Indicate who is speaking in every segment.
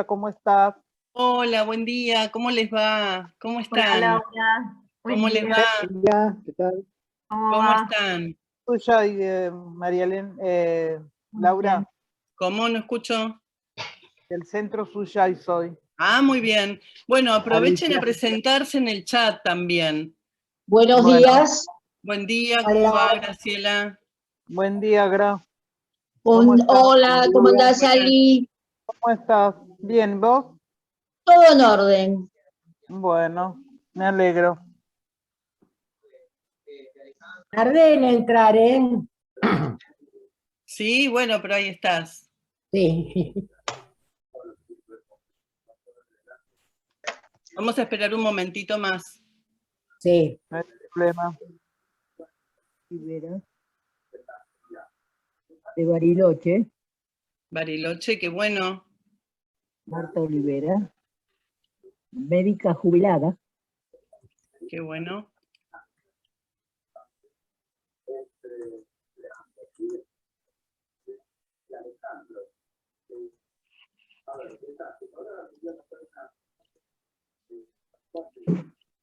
Speaker 1: ¿Cómo estás?
Speaker 2: Hola, buen día, ¿cómo les va? ¿Cómo
Speaker 3: Hola
Speaker 2: están?
Speaker 3: Laura, buen
Speaker 2: ¿Cómo les
Speaker 3: día.
Speaker 2: va?
Speaker 1: Buen día, ¿qué tal?
Speaker 3: ¿Cómo
Speaker 2: ¿Cómo
Speaker 3: va?
Speaker 2: están?
Speaker 1: Tuya y María Elena,
Speaker 3: Muy bien.
Speaker 1: Laura,
Speaker 2: ¿Cómo no escucho?
Speaker 1: del centro suya y soy.
Speaker 2: Ah, muy bien. Bueno, aprovechen a
Speaker 1: Alicia.
Speaker 2: presentarse en el chat también.
Speaker 4: Buenos
Speaker 1: Bueno,
Speaker 4: días.
Speaker 2: Buen día, ¿cómo
Speaker 4: Hola.
Speaker 2: va, Graciela?
Speaker 1: buen día, Gra. ¿Cómo estás?
Speaker 4: Hola, ¿cómo andás,
Speaker 2: Buenas.
Speaker 4: Ali?
Speaker 1: ¿Cómo estás? ¿Bien, vos?
Speaker 4: Todo en orden.
Speaker 1: Bueno, me alegro.
Speaker 5: Tardé en entrar, ¿eh?
Speaker 2: Sí, bueno, pero ahí estás.
Speaker 5: Sí.
Speaker 2: Vamos a esperar un momentito más.
Speaker 5: Sí.
Speaker 1: No hay problema.
Speaker 5: Rivera. De Bariloche,
Speaker 2: Bariloche, qué bueno.
Speaker 5: Marta Olivera, médica jubilada.
Speaker 2: Qué bueno.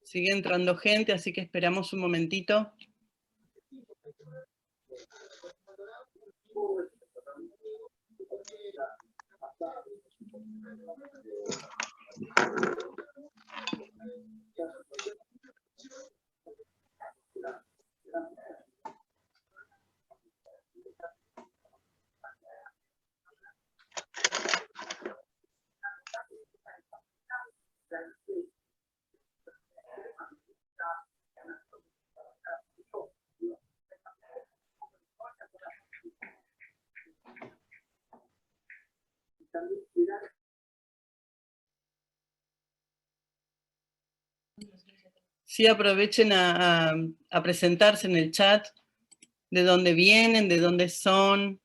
Speaker 2: Sigue entrando gente, así que esperamos un momentito. Sí, aprovechen a presentarse en el chat, de dónde vienen, de dónde son,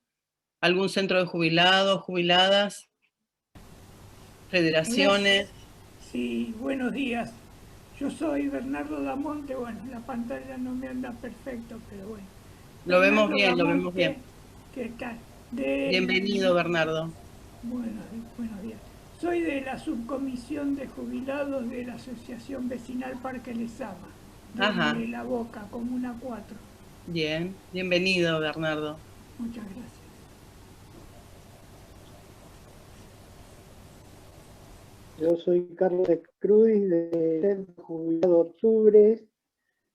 Speaker 2: algún centro de jubilados, jubiladas, federaciones.
Speaker 6: Sí, buenos días. Yo soy Bernardo Damonte. Bueno, la pantalla no me anda perfecto, pero bueno.
Speaker 2: Lo vemos
Speaker 6: Bernardo
Speaker 2: bien, lo vemos
Speaker 6: Damonte,
Speaker 2: bien.
Speaker 6: ¿qué tal? Del-
Speaker 2: Bienvenido, Bernardo.
Speaker 6: buenos días. Soy de la subcomisión de jubilados de la Asociación Vecinal Parque Lezama,
Speaker 2: Ajá,
Speaker 6: de La Boca, Comuna 4.
Speaker 2: bien. Bienvenido, Bernardo.
Speaker 6: Muchas gracias.
Speaker 7: Yo soy Carlos de Cruz, del Centro Jubilado Octubre,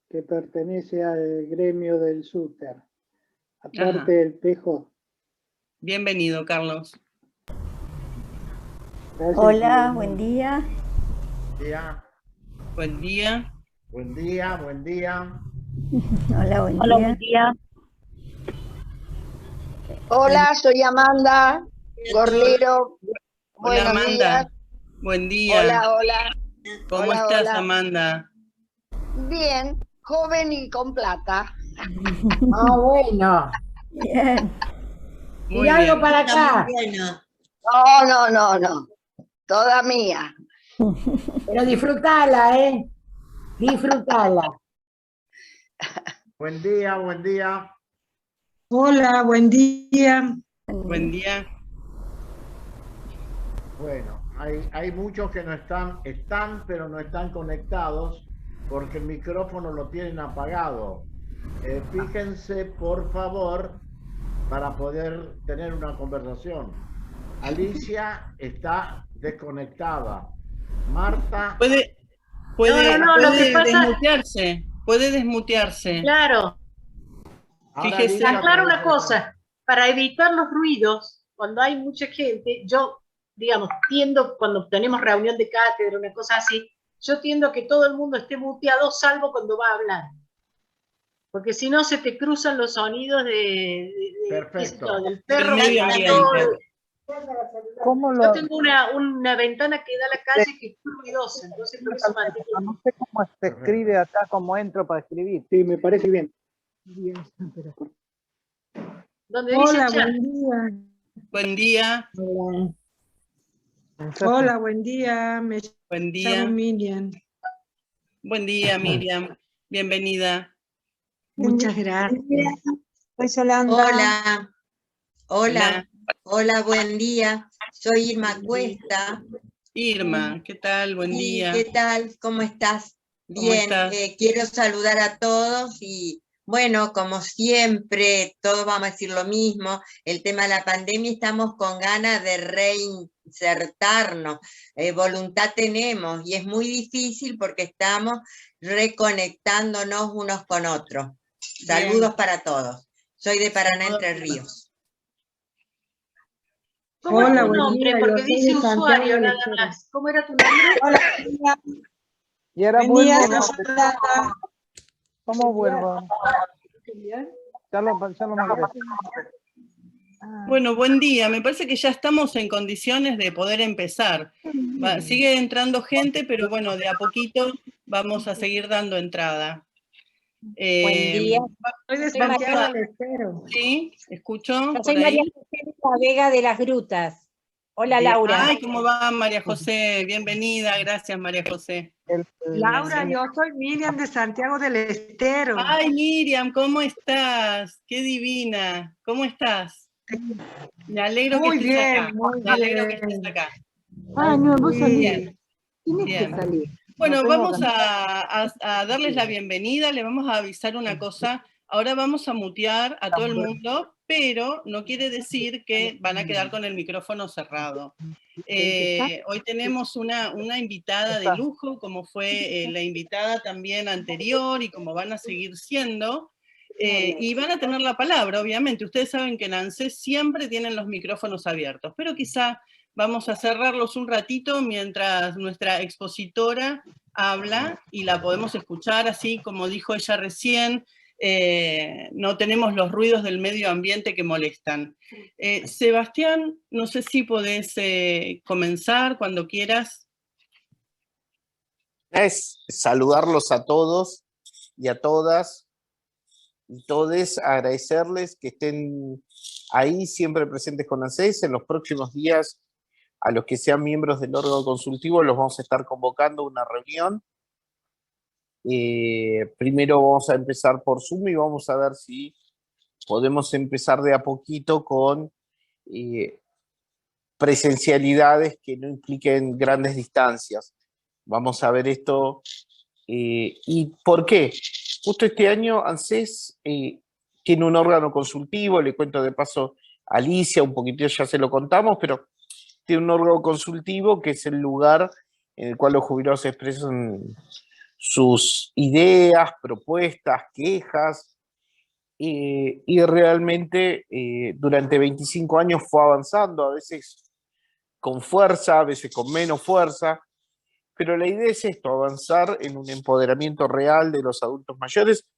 Speaker 7: que pertenece al gremio del SUTER, aparte
Speaker 2: Ajá.
Speaker 7: del PJ.
Speaker 2: Bienvenido, Carlos.
Speaker 7: Gracias.
Speaker 3: Hola, buen día.
Speaker 8: Día.
Speaker 2: Buen día.
Speaker 8: Buen día, buen día.
Speaker 3: Hola, buen
Speaker 4: Hola,
Speaker 3: día.
Speaker 4: buen día.
Speaker 9: Hola, soy Amanda Gorlero.
Speaker 2: Hola,
Speaker 9: Buenos
Speaker 2: Amanda.
Speaker 9: días.
Speaker 2: Buen día.
Speaker 9: Hola, hola.
Speaker 2: ¿Cómo
Speaker 9: Hola,
Speaker 2: estás,
Speaker 9: hola.
Speaker 2: Amanda?
Speaker 9: Bien, joven y con plata.
Speaker 5: Ah, bueno.
Speaker 3: Bien.
Speaker 2: Muy
Speaker 5: Y algo
Speaker 2: bien.
Speaker 5: para acá.
Speaker 9: No. Toda mía.
Speaker 5: Pero disfrutala, ¿eh? Disfrutala.
Speaker 8: Buen día, buen día.
Speaker 10: Hola, buen día.
Speaker 2: Buen día.
Speaker 8: Bueno, hay muchos que no están, pero no están conectados porque el micrófono lo tienen apagado. Fíjense, por favor, para poder tener una conversación. Alicia está desconectada. Marta...
Speaker 2: Puede
Speaker 4: No, lo que pasa-
Speaker 2: desmutearse. Puede desmutearse.
Speaker 4: Claro,
Speaker 8: Ahora
Speaker 2: Fíjese.
Speaker 8: Alicia
Speaker 4: aclaro
Speaker 8: parece
Speaker 4: una
Speaker 8: que está.
Speaker 4: cosa. Para evitar los ruidos, cuando hay mucha gente, yo, digamos, tiendo, cuando tenemos reunión de cátedra, una cosa así, yo tiendo a que todo el mundo esté muteado, salvo cuando va a hablar. Porque si no, se te cruzan los sonidos qué sé yo,
Speaker 8: Perfecto.
Speaker 4: del
Speaker 2: Del
Speaker 4: perro
Speaker 2: medio
Speaker 4: ladrando.
Speaker 2: ambiente.
Speaker 1: ¿Cómo
Speaker 4: Yo
Speaker 1: lo...?
Speaker 4: tengo una ventana que da a la calle que es muy ruidosa, entonces por eso mantengo.
Speaker 1: No sé cómo se escribe acá, cómo entro para escribir.
Speaker 7: Sí, me parece bien.
Speaker 4: Donde dice
Speaker 10: Hola,
Speaker 4: chat.
Speaker 10: buen día.
Speaker 2: Buen día.
Speaker 5: Hola.
Speaker 10: Hola, buen día. Me
Speaker 2: Buen
Speaker 10: llamo
Speaker 2: día.
Speaker 10: Miriam.
Speaker 2: Buen día, Miriam. Bienvenida.
Speaker 10: Muchas gracias.
Speaker 5: Soy Yolanda.
Speaker 11: Hola, hola.
Speaker 2: Hola.
Speaker 11: Hola, buen día. Soy Irma Cuesta.
Speaker 2: Irma, ¿qué tal? Buen
Speaker 11: Y,
Speaker 2: día.
Speaker 11: ¿qué tal? ¿Cómo estás?
Speaker 2: ¿Cómo
Speaker 11: Bien,
Speaker 2: estás?
Speaker 11: quiero saludar a todos y bueno, como siempre, todos vamos a decir lo mismo, el tema de la pandemia, estamos con ganas de reinsertarnos, voluntad tenemos y es muy difícil porque estamos reconectándonos unos con otros. Saludos para todos. Soy de Paraná, Entre Ríos.
Speaker 4: ¿Cómo es
Speaker 10: Hola,
Speaker 4: tu
Speaker 10: buen
Speaker 4: nombre?
Speaker 10: día,
Speaker 4: Porque
Speaker 10: yo soy
Speaker 4: dice
Speaker 10: de Santiago
Speaker 4: usuario
Speaker 10: del
Speaker 4: nada
Speaker 10: Estero.
Speaker 4: más. ¿Cómo era tu nombre?
Speaker 10: Hola,
Speaker 1: Y ahora
Speaker 10: buen día,
Speaker 1: vuelvo.
Speaker 10: Rosalata.
Speaker 1: ¿Cómo vuelvo? Ya lo mandé.
Speaker 2: Bueno, buen día. Me parece que ya estamos en condiciones de poder empezar. Sigue entrando gente, pero bueno, de a poquito vamos a seguir dando entrada.
Speaker 12: Buen día.
Speaker 10: Soy de
Speaker 12: Soy María,
Speaker 10: Santiago del Estero.
Speaker 2: Sí, ¿escucho?
Speaker 12: yo
Speaker 2: por
Speaker 12: soy María
Speaker 2: ahí.
Speaker 12: José de la Vega de las Grutas. Hola,
Speaker 2: Bien.
Speaker 12: Laura.
Speaker 2: Ay, ¿cómo va María José? Bienvenida, gracias María José.
Speaker 10: Laura, yo soy Miriam de Santiago del Estero.
Speaker 2: Ay, Miriam, ¿cómo estás? Qué divina. ¿Cómo estás? Me alegro
Speaker 10: Muy
Speaker 2: que estés
Speaker 10: bien,
Speaker 2: acá.
Speaker 10: muy
Speaker 2: Me alegro que
Speaker 10: bien.
Speaker 2: estés acá.
Speaker 5: Ah, no, vos salís.
Speaker 2: Bien.
Speaker 5: Tienes que
Speaker 2: Bien.
Speaker 5: salir.
Speaker 2: Bueno,
Speaker 1: tengo
Speaker 2: vamos a darles la bienvenida, le vamos a avisar una cosa. Ahora vamos a mutear a todo el mundo, pero no quiere decir que van a quedar con el micrófono cerrado. Hoy tenemos una invitada de lujo, como fue la invitada también anterior y como van a seguir siendo. Y van a tener la palabra, obviamente. Ustedes saben que en ANSES siempre tienen los micrófonos abiertos, pero quizá vamos a cerrarlos un ratito mientras nuestra expositora habla y la podemos escuchar así, como dijo ella recién, no tenemos los ruidos del medio ambiente que molestan. Sebastián, no sé si podés comenzar cuando quieras.
Speaker 13: Es saludarlos a todos y a todas y todes, agradecerles que estén ahí siempre presentes con ANSES. En los próximos días, a los que sean miembros del órgano consultivo, los vamos a estar convocando a una reunión. Primero vamos a empezar por Zoom y vamos a ver si podemos empezar de a poquito con presencialidades que no impliquen grandes distancias. Vamos a ver esto. ¿Y por qué? Justo este año ANSES tiene un órgano consultivo, le cuento de paso a Alicia, un poquitito ya se lo contamos, pero tiene un órgano consultivo que es el lugar en el cual los jubilados expresan sus ideas, propuestas, quejas, y realmente durante 25 años fue avanzando, a veces con fuerza, a veces con menos fuerza, pero la idea es esto, avanzar en un empoderamiento real de los adultos mayores,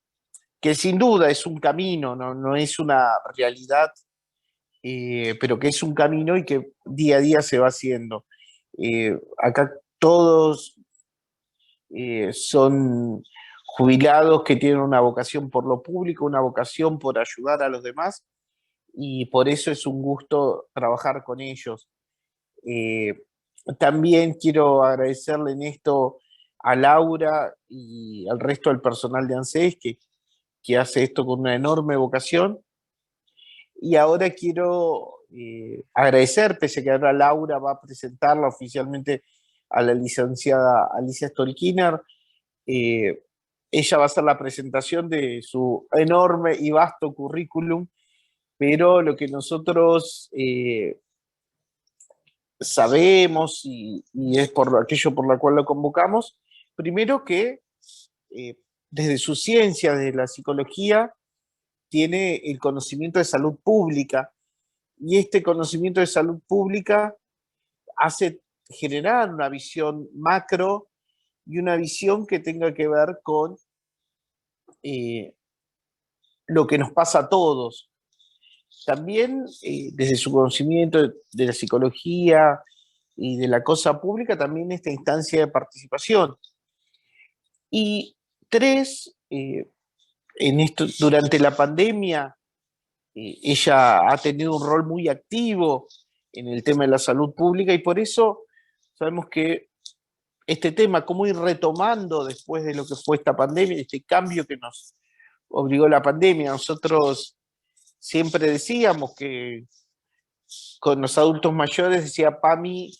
Speaker 13: que sin duda es un camino, no es una realidad, pero que es un camino y que día a día se va haciendo. Acá todos son jubilados que tienen una vocación por lo público, una vocación por ayudar a los demás, y por eso es un gusto trabajar con ellos. También quiero agradecerle en esto a Laura y al resto del personal de ANSES que hace esto con una enorme vocación. Y ahora quiero agradecer, pese a que ahora Laura va a presentarla oficialmente a la licenciada Alicia Stolkiner. Ella va a hacer la presentación de su enorme y vasto currículum, pero lo que nosotros sabemos y es por aquello por la cual lo convocamos, primero que desde su ciencia, desde la psicología, tiene el conocimiento de salud pública, y este conocimiento de salud pública hace generar una visión macro y una visión que tenga que ver con lo que nos pasa a todos. También desde su conocimiento de la psicología y de la cosa pública, también esta instancia de participación. Y tres, en esto, durante la pandemia, ella ha tenido un rol muy activo en el tema de la salud pública, y por eso sabemos que este tema, cómo ir retomando después de lo que fue esta pandemia, este cambio que nos obligó la pandemia. Nosotros siempre decíamos que con los adultos mayores, decía Pami,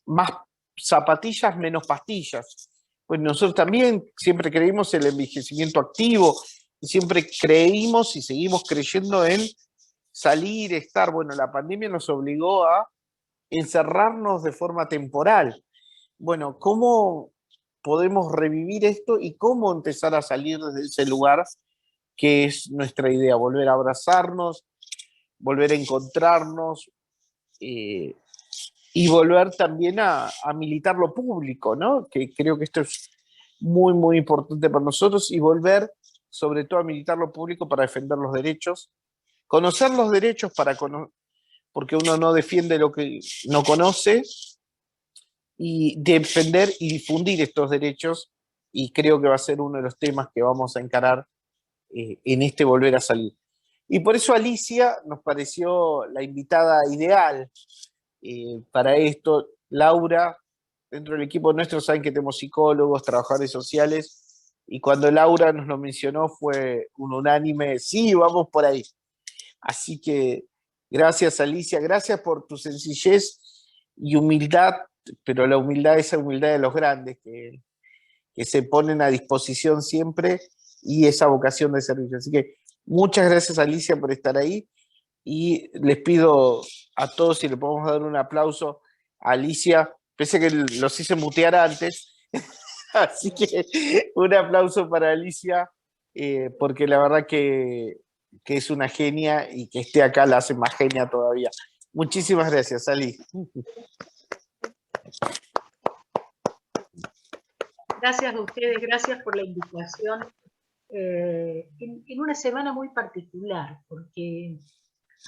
Speaker 13: más zapatillas, menos pastillas. Pues nosotros también siempre creímos en el envejecimiento activo, y siempre creímos y seguimos creyendo en salir, estar. Bueno, la pandemia nos obligó a encerrarnos de forma temporal. Bueno, ¿cómo podemos revivir esto y cómo empezar a salir desde ese lugar que es nuestra idea? Volver a abrazarnos, volver a encontrarnos, y volver también a militar lo público, ¿no? Que creo que esto es muy, muy importante para nosotros, y volver sobre todo a militar lo público para defender los derechos, conocer los derechos porque uno no defiende lo que no conoce, y defender y difundir estos derechos, y creo que va a ser uno de los temas que vamos a encarar en este volver a salir. Y por eso Alicia nos pareció la invitada ideal para esto. Laura, dentro del equipo nuestro, saben que tenemos psicólogos, trabajadores sociales, y cuando Laura nos lo mencionó fue un unánime, sí, vamos por ahí. Así que gracias, Alicia, gracias por tu sencillez y humildad, pero la humildad, esa humildad de los grandes que se ponen a disposición siempre, y esa vocación de servicio. Así que muchas gracias, Alicia, por estar ahí, y les pido a todos si le podemos dar un aplauso a Alicia, pese a que los hice mutear antes, así que un aplauso para Alicia, porque la verdad que es una genia, y que esté acá la hace más genia todavía. Muchísimas gracias, Ali.
Speaker 4: Gracias a ustedes, gracias por la invitación. En una semana muy particular, porque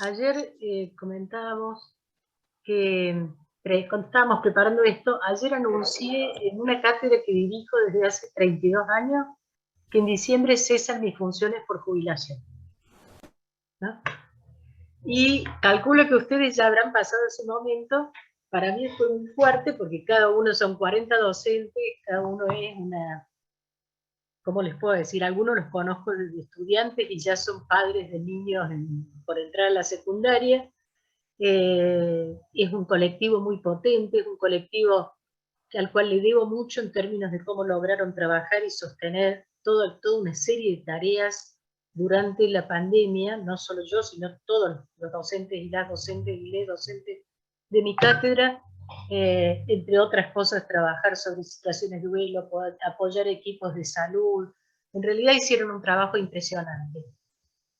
Speaker 4: ayer comentábamos que, cuando estábamos preparando esto, ayer anuncié en una cátedra que dirijo desde hace 32 años, que en diciembre cesan mis funciones por jubilación, ¿no? Y calculo que ustedes ya habrán pasado ese momento. Para mí fue muy fuerte, porque cada uno son 40 docentes, cada uno es una... ¿Cómo les puedo decir? Algunos los conozco desde estudiantes y ya son padres de niños por entrar a la secundaria. Es un colectivo muy potente, es un colectivo al cual le debo mucho en términos de cómo lograron trabajar y sostener toda una serie de tareas durante la pandemia, no solo yo, sino todos los docentes y las docentes y les docentes de mi cátedra. Entre otras cosas, trabajar sobre situaciones de duelo, apoyar equipos de salud. En realidad hicieron un trabajo impresionante.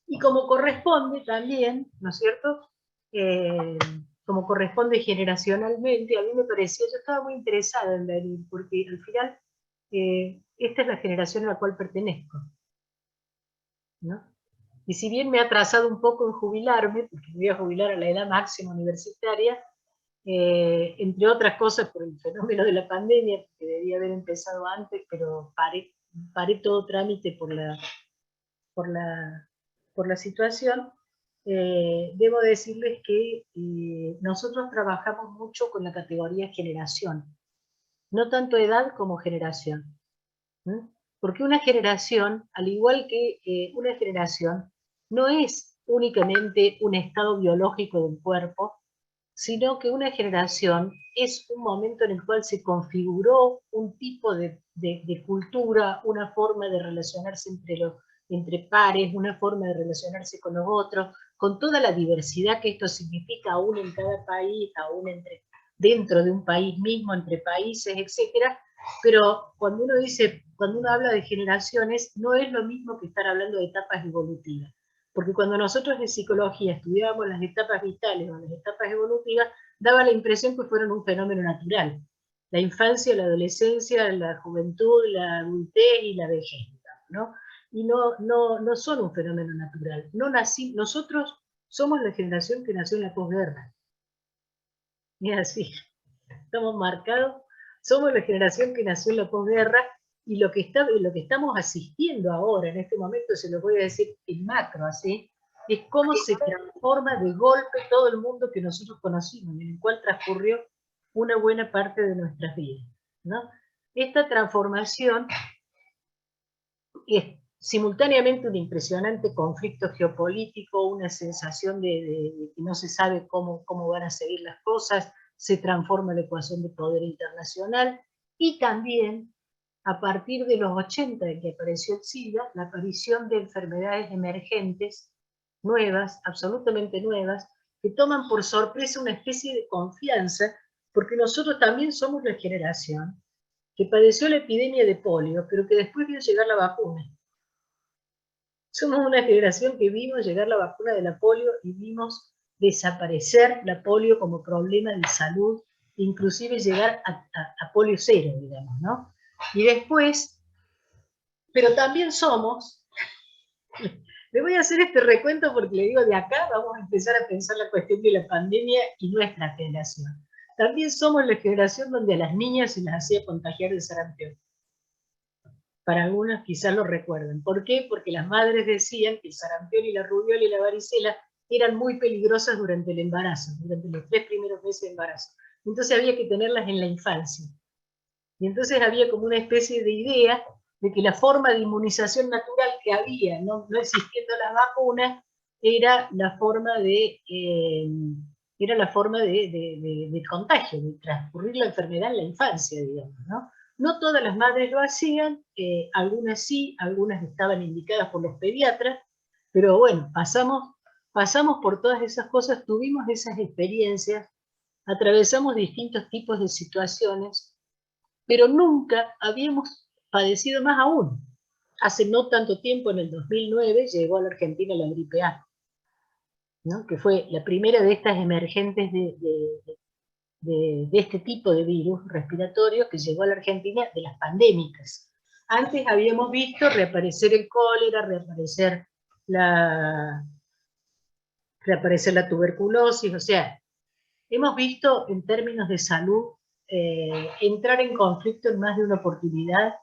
Speaker 4: Y como corresponde también, ¿no es cierto? Como corresponde generacionalmente, a mí me parecía, yo estaba muy interesada en venir, porque al final esta es la generación a la cual pertenezco, ¿no? Y si bien me ha atrasado un poco en jubilarme, porque me voy a jubilar a la edad máxima universitaria, entre otras cosas por el fenómeno de la pandemia, que debía haber empezado antes, pero paré todo trámite por la situación. Debo decirles que nosotros trabajamos mucho con la categoría generación, no tanto edad como generación. Porque una generación, al igual que una generación, no es únicamente un estado biológico del cuerpo, sino que una generación es un momento en el cual se configuró un tipo de cultura, una forma de relacionarse entre pares, una forma de relacionarse con los otros, con toda la diversidad que esto significa, aún en cada país, aún dentro de un país mismo, entre países, etc. Pero cuando uno habla de generaciones, no es lo mismo que estar hablando de etapas evolutivas. Porque cuando nosotros en psicología estudiábamos las etapas vitales o las etapas evolutivas, daba la impresión que fueron un fenómeno natural. La infancia, la adolescencia, la juventud, la adultez y la vejez, ¿no? Y no son un fenómeno natural. Nosotros somos la generación que nació en la posguerra. Y así, estamos marcados, somos la generación que nació en la posguerra. Y lo que estamos asistiendo ahora, en este momento, se lo voy a decir en macro, ¿así? Es cómo se transforma de golpe todo el mundo que nosotros conocimos, en el cual transcurrió una buena parte de nuestras vidas, ¿no? Esta transformación simultáneamente un impresionante conflicto geopolítico, una sensación de que no se sabe cómo van a seguir las cosas, se transforma la ecuación de poder internacional, y también, a partir de los 80 en que apareció el SIDA, la aparición de enfermedades emergentes, nuevas, absolutamente nuevas, que toman por sorpresa una especie de confianza, porque nosotros también somos la generación que padeció la epidemia de polio, pero que después vio llegar la vacuna. Somos una generación que vimos llegar la vacuna de la polio y vimos desaparecer la polio como problema de salud, inclusive llegar a polio cero, digamos, ¿no? Y después, pero también somos, le voy a hacer este recuento porque le digo, de acá vamos a empezar a pensar la cuestión de la pandemia y nuestra generación. También somos la generación donde a las niñas se las hacía contagiar de sarampión. Para algunos quizás lo recuerden. ¿Por qué? Porque las madres decían que el sarampión y la rubiola y la varicela eran muy peligrosas durante el embarazo, durante los 3 primeros meses de embarazo. Entonces había que tenerlas en la infancia. Y entonces había como una especie de idea de que la forma de inmunización natural que había, no existiendo las vacunas, era la forma de contagio, de transcurrir la enfermedad en la infancia, digamos, ¿no? No todas las madres lo hacían, algunas sí, algunas estaban indicadas por los pediatras, pero bueno, pasamos por todas esas cosas, tuvimos esas experiencias, atravesamos distintos tipos de situaciones, pero nunca habíamos padecido más aún. Hace no tanto tiempo, en el 2009, llegó a la Argentina la gripe A, ¿no? Que fue la primera de estas emergentes de este tipo de virus respiratorios que llegó a la Argentina, de las pandémicas. Antes habíamos visto reaparecer el cólera, reaparecer la tuberculosis, o sea, hemos visto en términos de salud entrar en conflicto en más de una oportunidad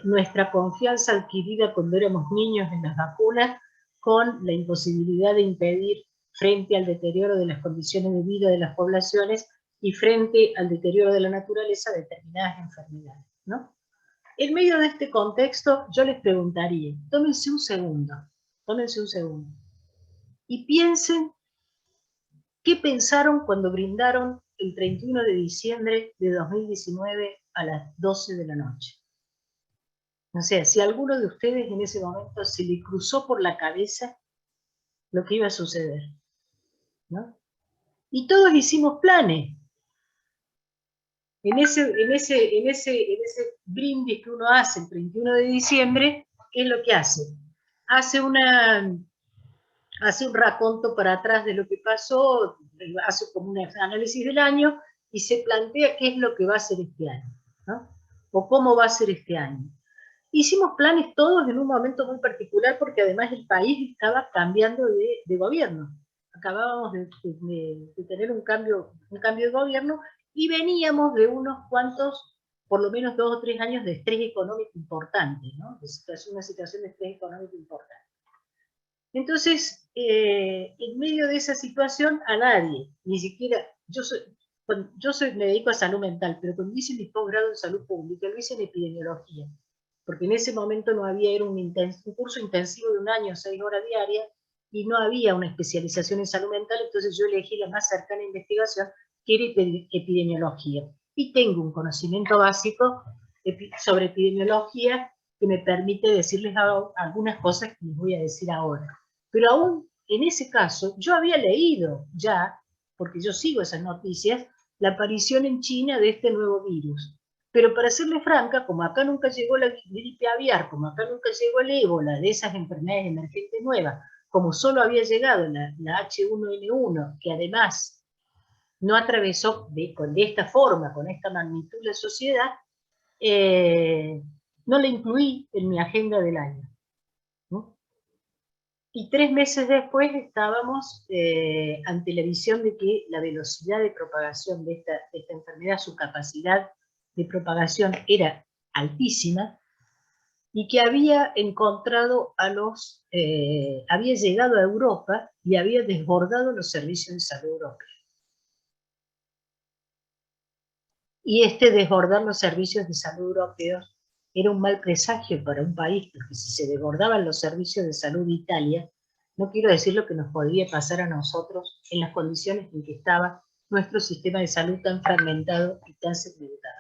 Speaker 4: nuestra confianza adquirida cuando éramos niños en las vacunas, con la imposibilidad de impedir frente al deterioro de las condiciones de vida de las poblaciones y frente al deterioro de la naturaleza determinadas enfermedades, ¿no? En medio de este contexto, yo les preguntaría, tómense un segundo, y piensen qué pensaron cuando brindaron el 31 de diciembre de 2019 a las 12 de la noche. O sea, si a alguno de ustedes en ese momento se le cruzó por la cabeza lo que iba a suceder, ¿no? Y todos hicimos planes. En ese brindis que uno hace el 31 de diciembre, ¿qué es lo que hace? Hace un raconto para atrás de lo que pasó, hace como un análisis del año y se plantea qué es lo que va a ser este año, ¿no? O cómo va a ser este año. Hicimos planes todos en un momento muy particular porque además el país estaba cambiando de gobierno. Acabábamos de tener un cambio de gobierno y veníamos de unos cuantos, por lo menos 2 o 3 años de estrés económico importante, ¿no? Una situación de estrés económico importante. Entonces, en medio de esa situación, a nadie, ni siquiera, me dedico a salud mental, pero cuando hice mi posgrado en salud pública, lo hice en epidemiología, porque en ese momento no había, era un curso intensivo de 1 año, 6 horas diarias, y no había una especialización en salud mental, entonces yo elegí la más cercana investigación, que era epidemiología. Y tengo un conocimiento básico sobre epidemiología que me permite decirles algunas cosas que les voy a decir ahora. Pero aún en ese caso, yo había leído ya, porque yo sigo esas noticias, la aparición en China de este nuevo virus. Pero para serles franca, como acá nunca llegó la gripe aviar, como acá nunca llegó el ébola, de esas enfermedades emergentes nuevas, como solo había llegado la H1N1, que además no atravesó de esta forma, con esta magnitud la sociedad, no la incluí en mi agenda del año, ¿no? Y 3 meses después estábamos ante la visión de que la velocidad de propagación de esta enfermedad, su capacidad de propagación era altísima, y que había encontrado había llegado a Europa y había desbordado los servicios de salud europeos. Y desbordar los servicios de salud europeos era un mal presagio para un país, porque si se desbordaban los servicios de salud de Italia, no quiero decir lo que nos podría pasar a nosotros en las condiciones en que estaba nuestro sistema de salud tan fragmentado y tan segmentado.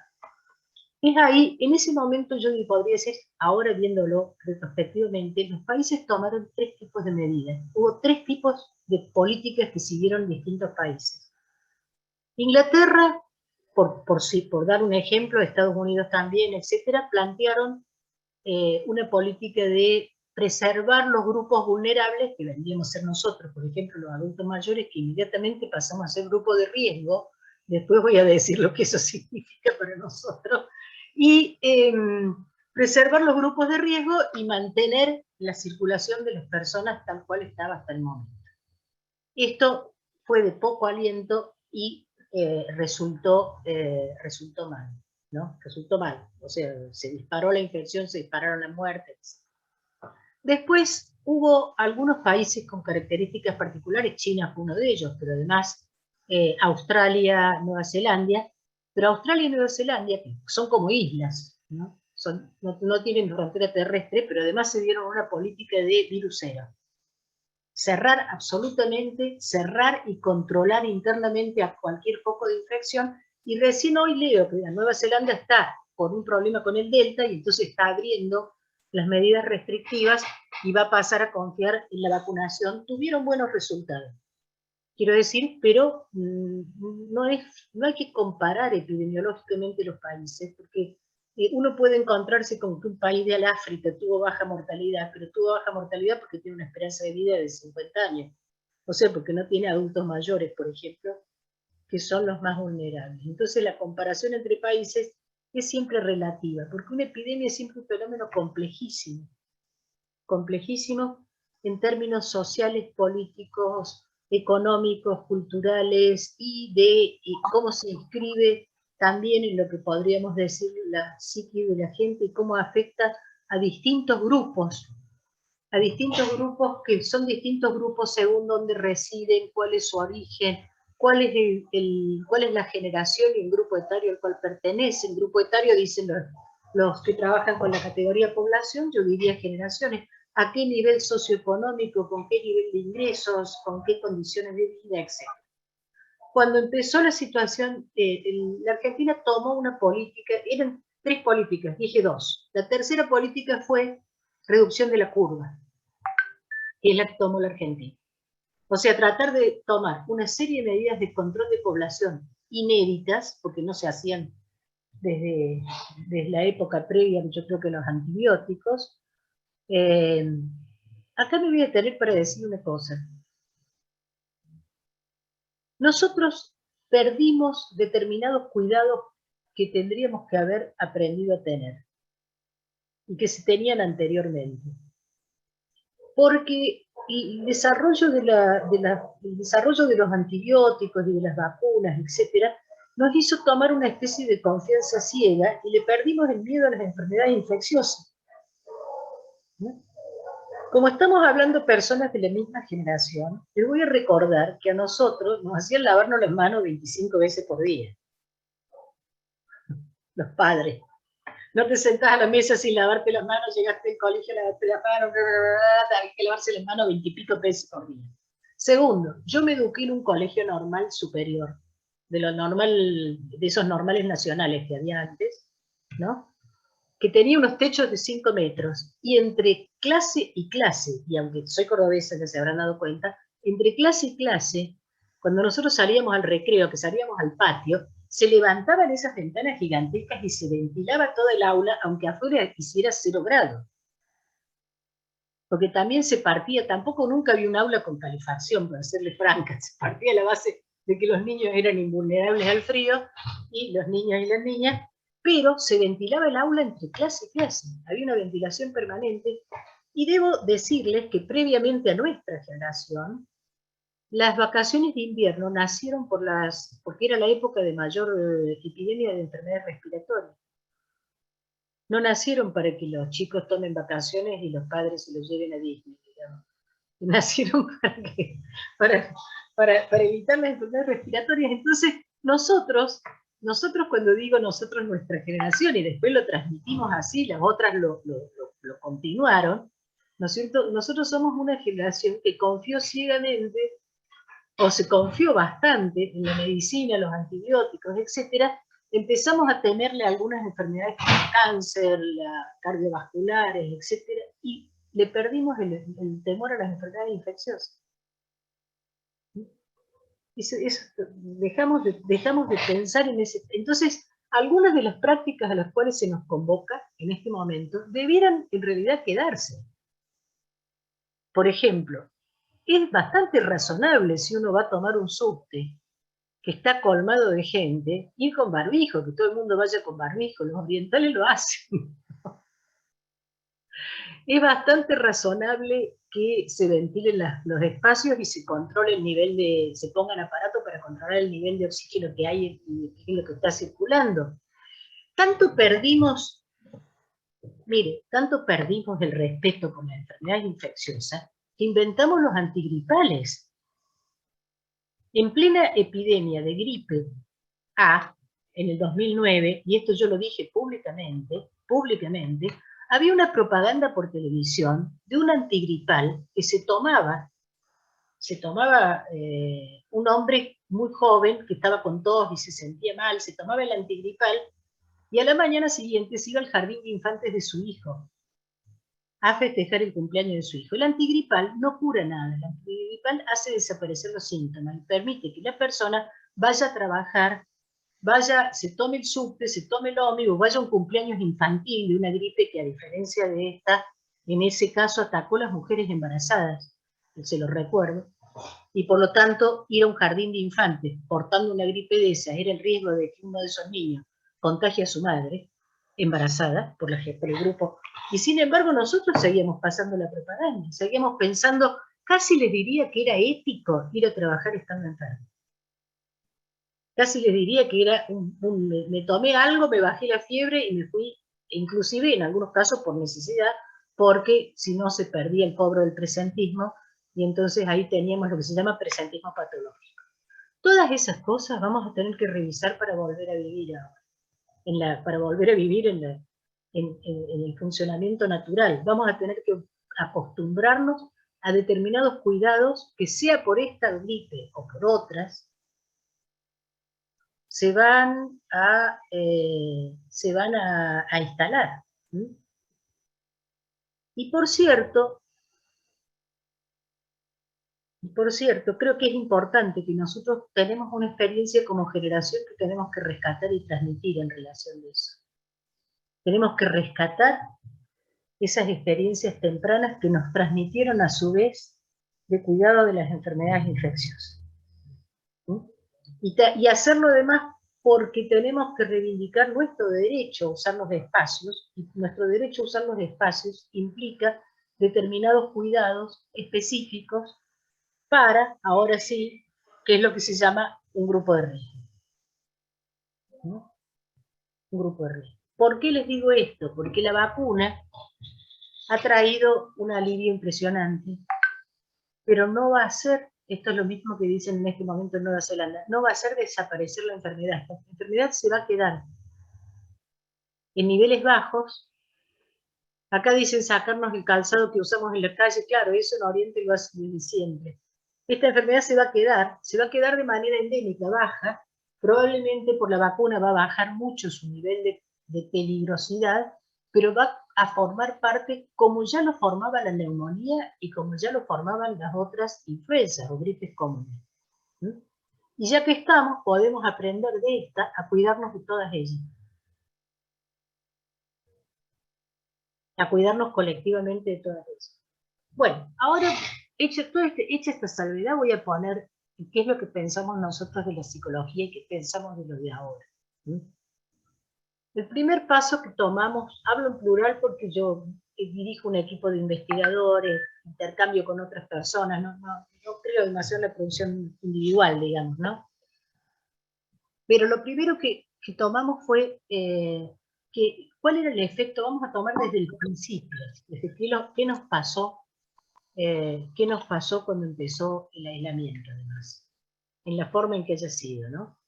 Speaker 4: Es ahí, en ese momento yo podría decir, ahora viéndolo retrospectivamente, los países tomaron 3 tipos de medidas. Hubo 3 tipos de políticas que siguieron distintos países. Inglaterra, por dar un ejemplo, Estados Unidos también, etcétera, plantearon una política de preservar los grupos vulnerables, que vendríamos a ser nosotros, por ejemplo, los adultos mayores, que inmediatamente pasamos a ser grupo de riesgo. Después voy a decir lo que eso significa para nosotros, y preservar los grupos de riesgo y mantener la circulación de las personas tal cual estaba hasta el momento. Esto fue de poco aliento y resultó mal, ¿no? Resultó mal, o sea, se disparó la infección, se dispararon las muertes. Después hubo algunos países con características particulares, China fue uno de ellos, pero además Australia, Nueva Zelanda, pero Australia y Nueva Zelanda que son como islas, ¿no? No tienen frontera terrestre, pero además se dieron una política de virus cero. Cerrar absolutamente, cerrar y controlar internamente a cualquier foco de infección, y recién hoy leo que Nueva Zelanda está por un problema con el Delta y entonces está abriendo las medidas restrictivas y va a pasar a confiar en la vacunación. Tuvieron buenos resultados, quiero decir, pero no hay que comparar epidemiológicamente los países, porque uno puede encontrarse con que un país de África tuvo baja mortalidad, pero tuvo baja mortalidad porque tiene una esperanza de vida de 50 años. O sea, porque no tiene adultos mayores, por ejemplo, que son los más vulnerables. Entonces la comparación entre países es siempre relativa, porque una epidemia es siempre un fenómeno complejísimo. Complejísimo en términos sociales, políticos, económicos, culturales, y cómo se inscribe también en lo que podríamos decir la psique de la gente y cómo afecta a distintos grupos que son distintos grupos según dónde residen, cuál es su origen, cuál es la generación y el grupo etario al cual pertenecen. Grupo etario dicen los que trabajan con la categoría población, yo diría generaciones, a qué nivel socioeconómico, con qué nivel de ingresos, con qué condiciones de vida, etc. Cuando empezó la situación, la Argentina tomó una política, eran 3 políticas, dije 2. La tercera política fue reducción de la curva, que es la que tomó la Argentina. O sea, tratar de tomar una serie de medidas de control de población inéditas, porque no se hacían desde la época previa, yo creo que los antibióticos. Acá me voy a detener para decir una cosa. Nosotros perdimos determinados cuidados que tendríamos que haber aprendido a tener y que se tenían anteriormente. Porque el desarrollo el desarrollo de los antibióticos y de las vacunas, etc., nos hizo tomar una especie de confianza ciega y le perdimos el miedo a las enfermedades infecciosas. ¿No? Como estamos hablando personas de la misma generación, les voy a recordar que a nosotros nos hacían lavarnos las manos 25 veces por día. Los padres. No te sentás a la mesa sin lavarte las manos, llegaste al colegio, lavarte las manos, hay que lavarse las manos 20 y pico veces por día. Segundo, yo me eduqué en un colegio normal superior, de lo normal, de esos normales nacionales que había antes, ¿no? Que tenía unos techos de 5 metros, y entre clase y clase, y aunque soy cordobesa, ya se habrán dado cuenta, entre clase y clase, cuando nosotros salíamos al recreo, que salíamos al patio, se levantaban esas ventanas gigantescas y se ventilaba todo el aula, aunque afuera hiciera 0 grados. Porque también se partía, tampoco nunca había un aula con calefacción, para serle franca, se partía la base de que los niños eran invulnerables al frío, y los niños y las niñas, pero se ventilaba el aula entre clase y clase, había una ventilación permanente, y debo decirles que previamente a nuestra generación, las vacaciones de invierno nacieron porque era la época de mayor epidemia de enfermedades respiratorias. No nacieron para que los chicos tomen vacaciones y los padres se los lleven a Disney, digamos. Nacieron para evitar las enfermedades respiratorias. Entonces, nosotros nosotros cuando digo nosotros nuestra generación y después lo transmitimos así, las otras lo continuaron, ¿no es cierto? Nosotros somos una generación que confió ciegamente, o se confió bastante en la medicina, los antibióticos, etcétera. Empezamos a temerle algunas enfermedades como el cáncer, las cardiovasculares, etcétera, y le perdimos el temor a las enfermedades infecciosas. Dejamos de pensar en ese. Entonces, algunas de las prácticas a las cuales se nos convoca en este momento debieran en realidad quedarse. Por ejemplo, es bastante razonable si uno va a tomar un subte que está colmado de gente, ir con barbijo, que todo el mundo vaya con barbijo, los orientales lo hacen. Es bastante razonable que se ventilen los espacios y se controle el nivel se pongan aparatos para controlar el nivel de oxígeno que hay en lo que está circulando. Tanto perdimos el respeto con la enfermedad infecciosa que inventamos los antigripales. En plena epidemia de gripe A, en el 2009, y esto yo lo dije públicamente, había una propaganda por televisión de un antigripal que se tomaba un hombre muy joven que estaba con tos y se sentía mal, se tomaba el antigripal y a la mañana siguiente se iba al jardín de infantes de su hijo a festejar el cumpleaños de su hijo. El antigripal no cura nada, el antigripal hace desaparecer los síntomas y permite que la persona vaya a trabajar, se tome el subte, se tome el ómnibus, vaya a un cumpleaños infantil de una gripe que a diferencia de esta, en ese caso atacó a las mujeres embarazadas, se lo recuerdo, y por lo tanto ir a un jardín de infantes portando una gripe de esas era el riesgo de que uno de esos niños contagie a su madre embarazada por el grupo, y sin embargo nosotros seguíamos pasando la propaganda, seguíamos pensando, casi les diría que era ético ir a trabajar estando enfermo. Casi les diría que era me tomé algo, me bajé la fiebre y me fui, inclusive en algunos casos por necesidad, porque si no se perdía el cobro del presentismo, y entonces ahí teníamos lo que se llama presentismo patológico. Todas esas cosas vamos a tener que revisar para volver a vivir ahora, para volver a vivir en el funcionamiento natural. Vamos a tener que acostumbrarnos a determinados cuidados que sea por esta gripe o por otras, se van a instalar. Y por cierto, creo que es importante que nosotros tenemos una experiencia como generación que tenemos que rescatar y transmitir en relación de eso. Tenemos que rescatar esas experiencias tempranas que nos transmitieron a su vez de cuidado de las enfermedades infecciosas. Y hacerlo además porque tenemos que reivindicar nuestro derecho a usar los espacios, y nuestro derecho a usar los espacios implica determinados cuidados específicos para, ahora sí, que es lo que se llama un grupo de riesgo. ¿No? Un grupo de riesgo. ¿Por qué les digo esto? Porque la vacuna ha traído un alivio impresionante, pero no va a ser, esto es lo mismo que dicen en este momento en Nueva Zelanda, no va a hacer desaparecer la enfermedad. La enfermedad se va a quedar en niveles bajos. Acá dicen sacarnos el calzado que usamos en la calle, claro, eso en Oriente lo hace desde siempre. Esta enfermedad se va a quedar de manera endémica, baja, probablemente por la vacuna va a bajar mucho su nivel de peligrosidad, pero va a formar parte como ya lo formaba la neumonía y como ya lo formaban las otras influencias o gripes comunes. Y ya que estamos, podemos aprender de esta a cuidarnos de todas ellas. A cuidarnos colectivamente de todas ellas. Bueno, ahora, hecha esta salvedad, voy a poner qué es lo que pensamos nosotros de la psicología y qué pensamos de lo de ahora. El primer paso que tomamos, hablo en plural porque yo dirijo un equipo de investigadores, intercambio con otras personas, no creo demasiado en la producción individual, digamos, ¿no? Pero lo primero que tomamos fue cuál era el efecto, vamos a tomar desde el principio, desde qué nos pasó cuando empezó el aislamiento, además, en la forma en que haya sido, ¿no?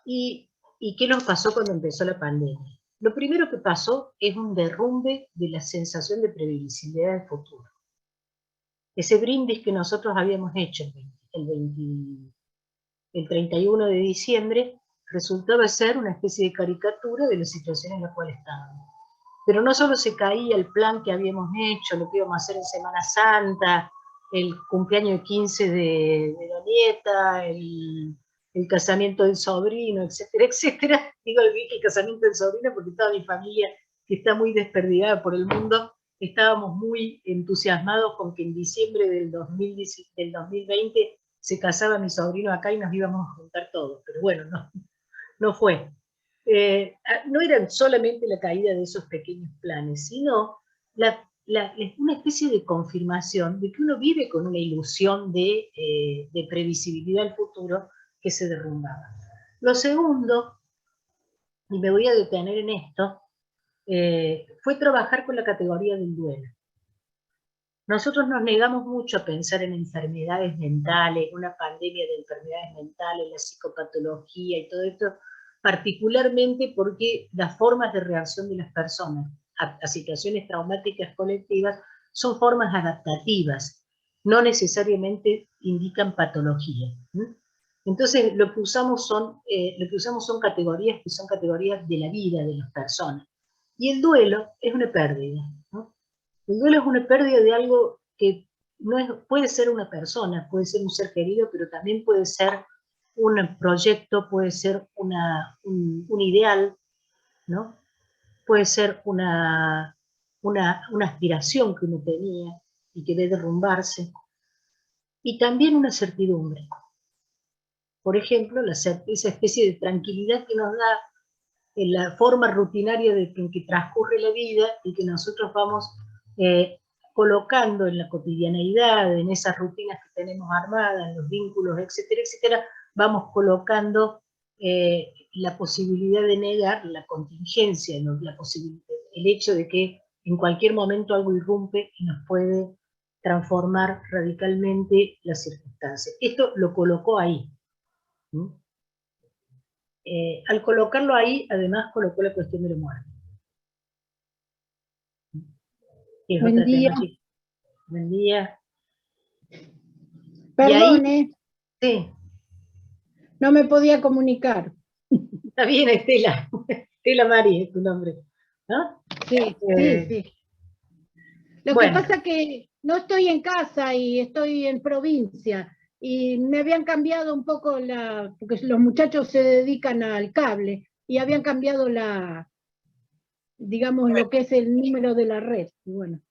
Speaker 4: Y ¿Y qué nos pasó cuando empezó la pandemia? Lo primero que pasó es un derrumbe de la sensación de previsibilidad del futuro. Ese brindis que nosotros habíamos hecho el 31 de diciembre resultaba ser una especie de caricatura de la situación en la cual estábamos. Pero no solo se caía el plan que habíamos hecho, lo que íbamos a hacer en Semana Santa, el cumpleaños de 15 de la nieta, el casamiento del sobrino, etcétera, etcétera. Digo el casamiento del sobrino porque toda mi familia, que está muy desperdigada por el mundo, estábamos muy entusiasmados con que en diciembre del 2020 se casaba mi sobrino acá y nos íbamos a juntar todos. Pero bueno, no fue. No era solamente la caída de esos pequeños planes, sino una especie de confirmación de que uno vive con una ilusión de previsibilidad del futuro que se derrumbaba. Lo segundo, y me voy a detener en esto, fue trabajar con la categoría del duelo. Nosotros nos negamos mucho a pensar en enfermedades mentales, una pandemia de enfermedades mentales, la psicopatología y todo esto, particularmente porque las formas de reacción de las personas a situaciones traumáticas colectivas son formas adaptativas, no necesariamente indican patología. Entonces lo que usamos son categorías que son categorías de la vida de las personas. Y el duelo es una pérdida, ¿no? El duelo es una pérdida de algo que puede ser una persona, puede ser un ser querido, pero también puede ser un proyecto, puede ser un ideal, ¿no? Puede ser una aspiración que uno tenía y que debe derrumbarse. Y también una certidumbre. Por ejemplo, esa especie de tranquilidad que nos da en la forma rutinaria en que transcurre la vida y que nosotros vamos colocando en la cotidianeidad, en esas rutinas que tenemos armadas, en los vínculos, etcétera, etcétera, vamos colocando la posibilidad de negar la contingencia, ¿no? El hecho de que en cualquier momento algo irrumpe y nos puede transformar radicalmente las circunstancias. Esto lo colocó ahí. Al colocarlo ahí, además colocó la cuestión de la muerte.
Speaker 14: Buen día.
Speaker 4: Buen día.
Speaker 14: Perdone.
Speaker 4: Sí.
Speaker 14: No me podía comunicar.
Speaker 4: Está bien, Estela. Estela Mari es tu nombre, ¿no?
Speaker 14: Sí, sí. Lo que pasa es que no estoy en casa y estoy en provincia. Y me habían cambiado un poco porque los muchachos se dedican al cable, y habían cambiado digamos, lo que es el número de la red. Y bueno,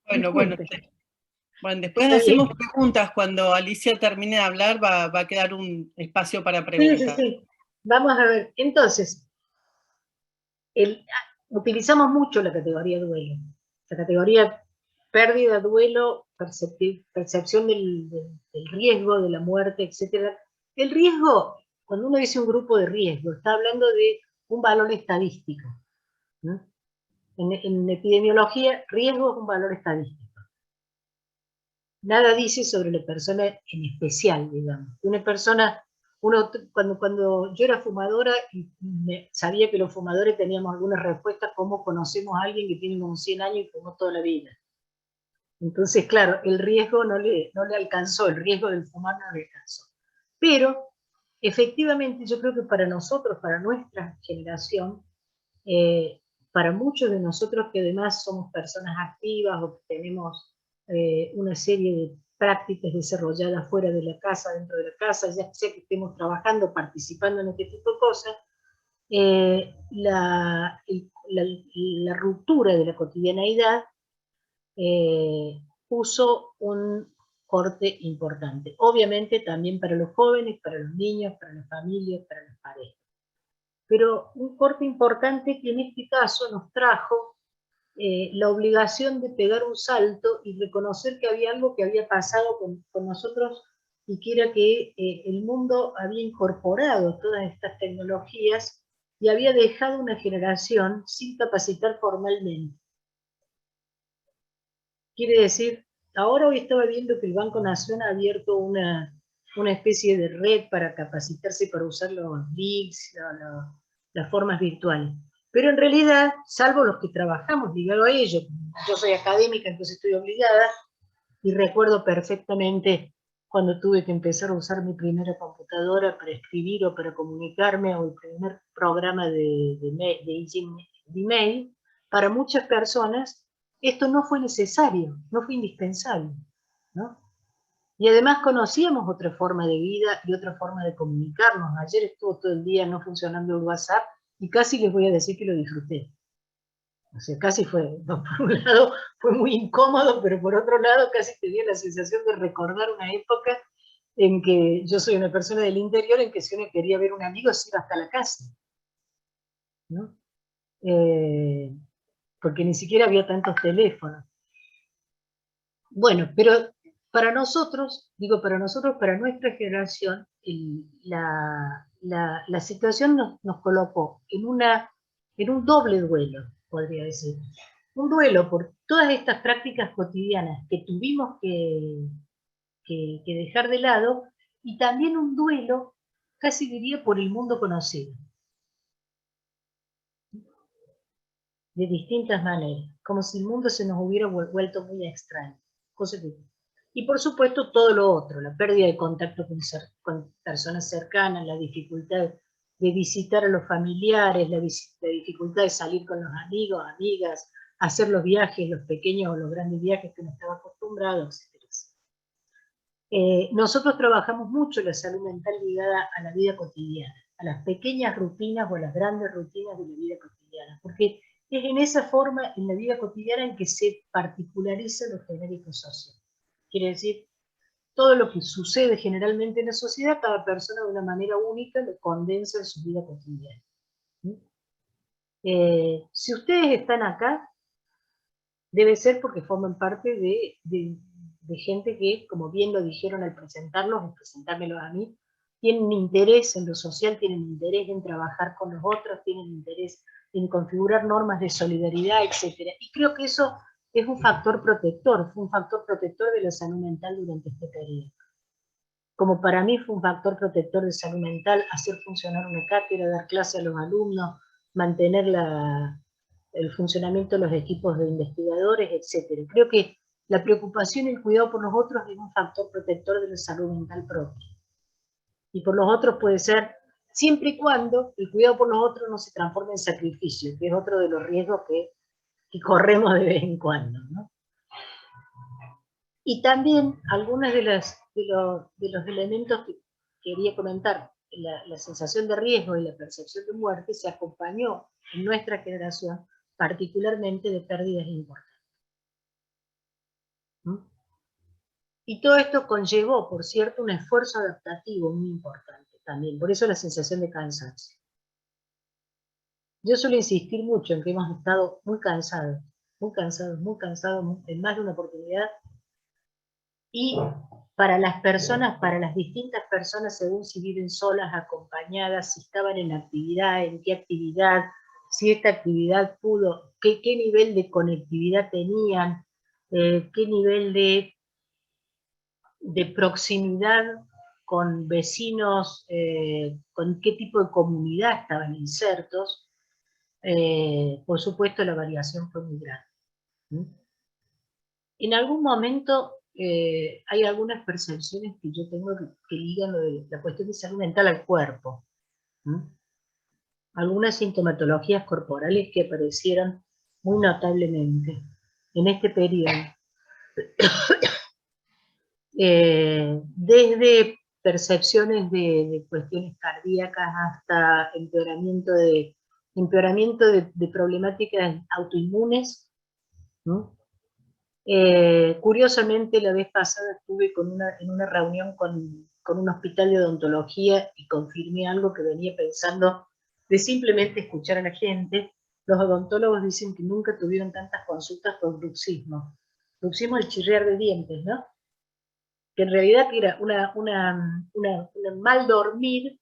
Speaker 2: después hacemos preguntas. Cuando Alicia termine de hablar, va a quedar un espacio para preguntas.
Speaker 4: Sí. Vamos a ver. Entonces, utilizamos mucho la categoría duelo. La categoría pérdida, duelo, percepción del riesgo, de la muerte, etc. El riesgo, cuando uno dice un grupo de riesgo, está hablando de un valor estadístico, ¿no? En epidemiología, riesgo es un valor estadístico. Nada dice sobre la persona en especial, digamos. Una persona, cuando yo era fumadora, sabía que los fumadores teníamos algunas respuestas, como conocemos a alguien que tiene unos 100 años y fumó toda la vida. Entonces, claro, el riesgo no le alcanzó, el riesgo del fumar no le alcanzó. Pero, efectivamente, yo creo que para nosotros, para nuestra generación, para muchos de nosotros que además somos personas activas o que tenemos una serie de prácticas desarrolladas fuera de la casa, dentro de la casa, ya sea que estemos trabajando, participando en este tipo de cosas, la ruptura de la cotidianeidad puso un corte importante. Obviamente también para los jóvenes, para los niños, para las familias, para las parejas. Pero un corte importante que en este caso nos trajo la obligación de pegar un salto y reconocer que había algo que había pasado con nosotros, y que era que el mundo había incorporado todas estas tecnologías y había dejado una generación sin capacitar formalmente. Quiere decir, ahora hoy estaba viendo que el Banco Nación ha abierto una especie de red para capacitarse, para usar los BICs, las formas virtuales. Pero en realidad, salvo los que trabajamos ligado a ello, yo soy académica, entonces estoy obligada, y recuerdo perfectamente cuando tuve que empezar a usar mi primera computadora para escribir o para comunicarme, o el primer programa de email, para muchas personas esto no fue necesario, no fue indispensable, ¿no? Y además conocíamos otra forma de vida y otra forma de comunicarnos. Ayer estuvo todo el día no funcionando el WhatsApp y casi les voy a decir que lo disfruté. O sea, casi fue, por un lado fue muy incómodo, pero por otro lado casi tenía la sensación de recordar una época en que yo soy una persona del interior, en que si uno quería ver a un amigo se iba hasta la casa, ¿no? Porque ni siquiera había tantos teléfonos. Bueno, pero para nosotros, digo para nosotros, para nuestra generación, la situación nos colocó en un doble duelo, podría decir. Un duelo por todas estas prácticas cotidianas que tuvimos que dejar de lado, y también un duelo, casi diría, por el mundo conocido. De distintas maneras, como si el mundo se nos hubiera vuelto muy extraño. Y por supuesto todo lo otro, la pérdida de contacto con personas cercanas, la dificultad de visitar a los familiares, la dificultad de salir con los amigos, amigas, hacer los viajes, los pequeños o los grandes viajes que uno estaba acostumbrado, etc. Nosotros trabajamos mucho la salud mental ligada a la vida cotidiana, a las pequeñas rutinas o a las grandes rutinas de la vida cotidiana, porque es en esa forma, en la vida cotidiana, en que se particulariza lo genérico social. Quiere decir, todo lo que sucede generalmente en la sociedad, cada persona de una manera única lo condensa en su vida cotidiana. Si ustedes están acá, debe ser porque forman parte de gente que, como bien lo dijeron al presentarlos, y presentármelos a mí, tienen interés en lo social, tienen interés en trabajar con los otros, tienen interés en configurar normas de solidaridad, etc. Y creo que eso es un factor protector, fue un factor protector de la salud mental durante este periodo. Como para mí fue un factor protector de salud mental hacer funcionar una cátedra, dar clase a los alumnos, mantener el funcionamiento de los equipos de investigadores, etc. Creo que la preocupación y el cuidado por los otros es un factor protector de la salud mental propia. Y por los otros puede ser, siempre y cuando el cuidado por los otros no se transforme en sacrificio, que es otro de los riesgos que corremos de vez en cuando, ¿no? Y también algunos de los elementos que quería comentar, la sensación de riesgo y la percepción de muerte se acompañó en nuestra generación particularmente de pérdidas importantes. Y todo esto conllevó, por cierto, un esfuerzo adaptativo muy importante también, por eso la sensación de cansancio. Yo suelo insistir mucho en que hemos estado muy cansados, en más de una oportunidad, y para las personas, para las distintas personas, según si viven solas, acompañadas, si estaban en actividad, en qué actividad, si esta actividad pudo, qué nivel de conectividad tenían, qué nivel de proximidad con vecinos, con qué tipo de comunidad estaban insertos, por supuesto la variación fue muy grande. En algún momento hay algunas percepciones que yo tengo que ligan lo de la cuestión de salud mental al cuerpo. Algunas sintomatologías corporales que aparecieron muy notablemente en este periodo. Desde percepciones de cuestiones cardíacas hasta empeoramiento de problemáticas autoinmunes, ¿no? Curiosamente, la vez pasada estuve en una reunión con un hospital de odontología y confirmé algo que venía pensando de simplemente escuchar a la gente. Los odontólogos dicen que nunca tuvieron tantas consultas con bruxismo. Bruxismo es el chirriar de dientes, ¿no? Que en realidad era un mal dormir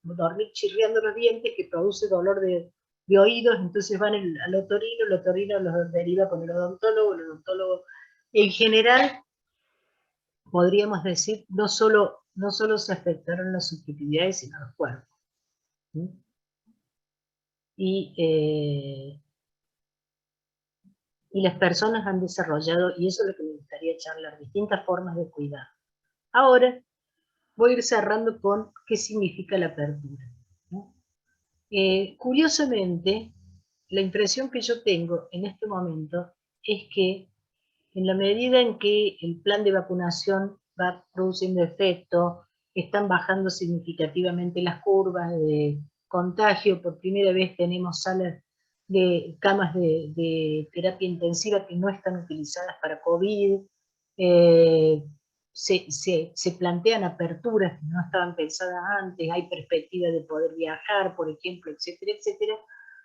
Speaker 4: chirriando los dientes que produce dolor de oídos, entonces van al otorrino, el otorrino los deriva con el odontólogo. En general, podríamos decir, no solo se afectaron las subjetividades, sino los cuerpos. y las personas han desarrollado, y eso es lo que me gustaría charlar, distintas formas de cuidado. Ahora voy a ir cerrando con qué significa la apertura, ¿no? Curiosamente, la impresión que yo tengo en este momento es que en la medida en que el plan de vacunación va produciendo efecto, están bajando significativamente las curvas de contagio, por primera vez tenemos salas de camas de terapia intensiva que no están utilizadas para COVID, se plantean aperturas que no estaban pensadas antes, hay perspectiva de poder viajar, por ejemplo, etcétera, etcétera.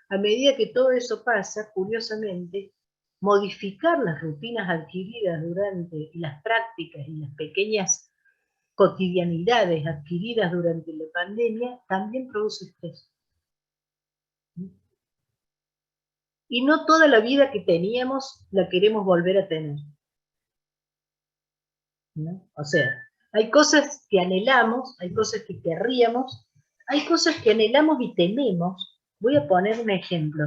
Speaker 4: A medida que todo eso pasa, curiosamente, modificar las rutinas adquiridas durante, y las prácticas y las pequeñas cotidianidades adquiridas durante la pandemia también produce estrés. Y no toda la vida que teníamos la queremos volver a tener, ¿no? O sea, hay cosas que anhelamos, hay cosas que querríamos, hay cosas que anhelamos y tememos. Voy a poner un ejemplo.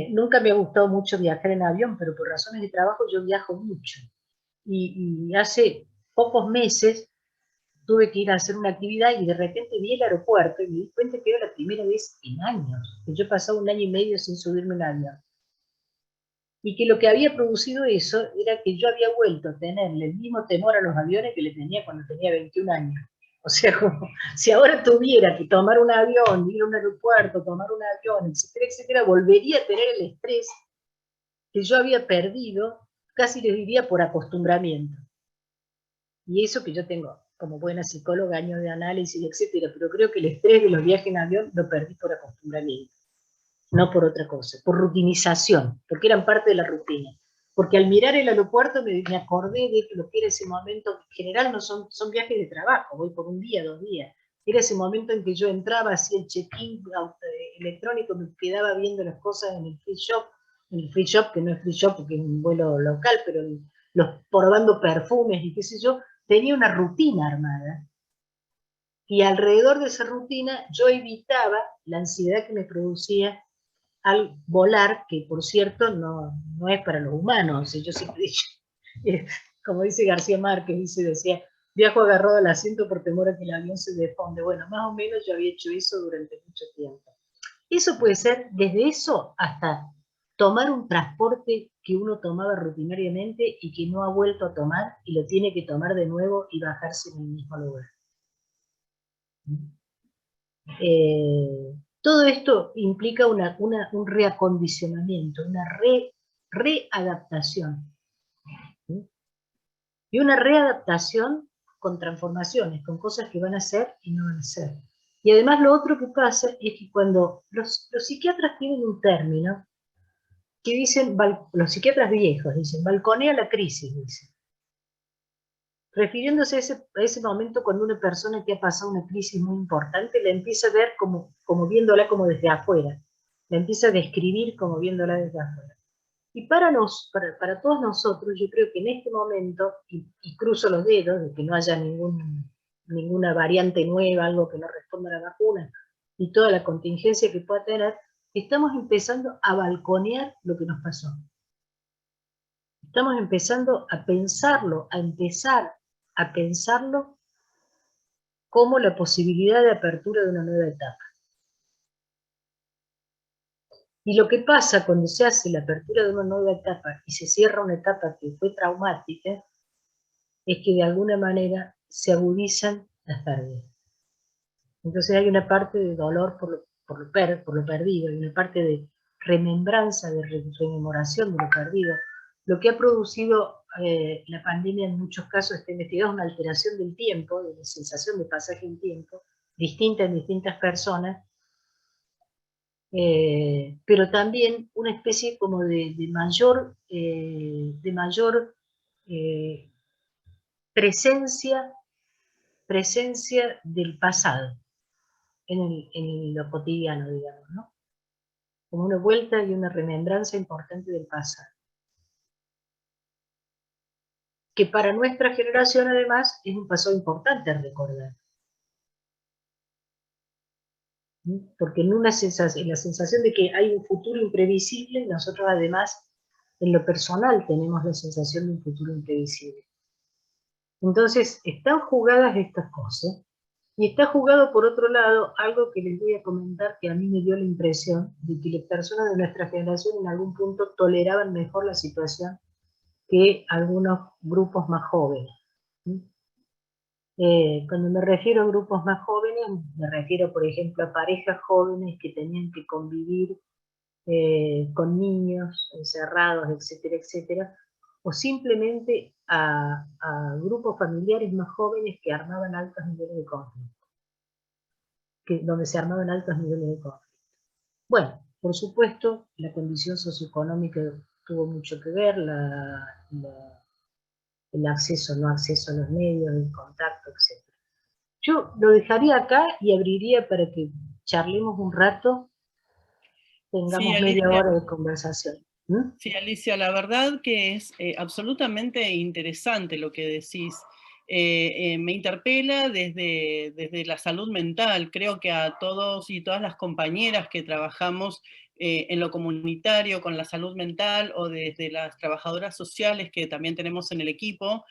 Speaker 4: Nunca me ha gustado mucho viajar en avión, pero por razones de trabajo yo viajo mucho. Y hace pocos meses tuve que ir a hacer una actividad y de repente vi el aeropuerto y me di cuenta que era la primera vez en años, que yo he pasado 1 año y medio sin subirme en avión. Y que lo que había producido eso era que yo había vuelto a tenerle el mismo temor a los aviones que le tenía cuando tenía 21 años. O sea, como si ahora tuviera que tomar un avión, ir a un aeropuerto, tomar un avión, etcétera, etcétera, volvería a tener el estrés que yo había perdido, casi les diría por acostumbramiento. Y eso que yo tengo como buena psicóloga, años de análisis, etcétera, pero creo que el estrés de los viajes en avión lo perdí por acostumbramiento, no por otra cosa, por rutinización, porque eran parte de la rutina. Porque al mirar el aeropuerto me acordé de lo que era ese momento, que en general no son viajes de trabajo, voy por 1 día, 2 días. Era ese momento en que yo entraba, hacía el check-in electrónico, me quedaba viendo las cosas en el free shop, que no es free shop porque es un vuelo local, pero probando perfumes y qué sé yo, tenía una rutina armada. Y alrededor de esa rutina yo evitaba la ansiedad que me producía al volar, que por cierto no es para los humanos. Yo siempre he dicho, como dice García Márquez, decía, viajo agarrado al asiento por temor a que el avión se defonde. Bueno, más o menos yo había hecho eso durante mucho tiempo. Eso puede ser desde eso hasta tomar un transporte que uno tomaba rutinariamente y que no ha vuelto a tomar y lo tiene que tomar de nuevo y bajarse en el mismo lugar. Todo esto implica un reacondicionamiento, una readaptación. Y una readaptación con transformaciones, con cosas que van a ser y no van a ser. Y además lo otro que pasa es que cuando los psiquiatras tienen un término que dicen, los psiquiatras viejos dicen, balconea la crisis, dicen. Refiriéndose a ese momento cuando una persona que ha pasado una crisis muy importante la empieza a ver como viéndola como desde afuera, la empieza a describir como viéndola desde afuera. Y para todos nosotros, yo creo que en este momento, y cruzo los dedos de que no haya ninguna variante nueva, algo que no responda a la vacuna, y toda la contingencia que pueda tener, estamos empezando a balconear lo que nos pasó. Estamos empezando a pensarlo, a empezar a pensarlo como la posibilidad de apertura de una nueva etapa. Y lo que pasa cuando se hace la apertura de una nueva etapa y se cierra una etapa que fue traumática, es que de alguna manera se agudizan las pérdidas. Entonces hay una parte de dolor por lo perdido, hay una parte de remembranza, de rememoración de lo perdido. Lo que ha producido la pandemia en muchos casos está investigado una alteración del tiempo, de la sensación de pasaje en tiempo, distinta en distintas personas, pero también una especie como de mayor presencia del pasado en lo cotidiano, digamos, ¿no? Como una vuelta y una remembranza importante del pasado. Que para nuestra generación, además, es un pasado importante a recordar. Porque en la sensación de que hay un futuro imprevisible, nosotros además, en lo personal, tenemos la sensación de un futuro imprevisible. Entonces, están jugadas estas cosas, y está jugado por otro lado algo que les voy a comentar que a mí me dio la impresión de que las personas de nuestra generación en algún punto toleraban mejor la situación que algunos grupos más jóvenes. Cuando me refiero a grupos más jóvenes, me refiero, por ejemplo, a parejas jóvenes que tenían que convivir con niños encerrados, etcétera, etcétera, o simplemente a grupos familiares más jóvenes que armaban altos niveles de conflicto, donde se armaban altos niveles de conflicto. Bueno, por supuesto, la condición socioeconómica tuvo mucho que ver, el acceso o no acceso a los medios, el contacto, etc. Yo lo dejaría acá y abriría para que charlemos un rato, tengamos
Speaker 2: Sí,
Speaker 4: media
Speaker 2: Alicia.
Speaker 4: hora de conversación.
Speaker 2: Sí, Alicia, la verdad que es absolutamente interesante lo que decís. Me interpela desde la salud mental. Creo que a todos y todas las compañeras que trabajamos en lo comunitario con la salud mental, o desde las trabajadoras sociales que también tenemos en el equipo,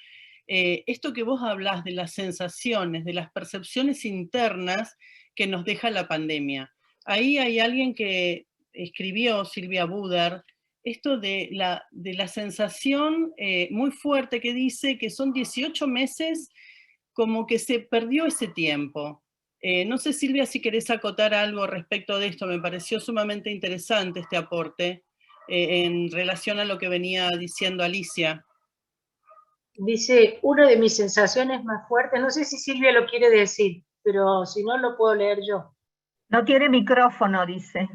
Speaker 2: esto que vos hablás de las sensaciones, de las percepciones internas que nos deja la pandemia. Ahí hay alguien que escribió, Silvia Buder, esto de la sensación muy fuerte que dice que son 18 meses como que se perdió ese tiempo. No sé, Silvia, si querés acotar algo respecto de esto. Me pareció sumamente interesante este aporte en relación a lo que venía diciendo Alicia.
Speaker 4: Dice, una de mis sensaciones más fuertes, no sé si Silvia lo quiere decir, pero si no lo puedo leer yo.
Speaker 10: No tiene micrófono, dice.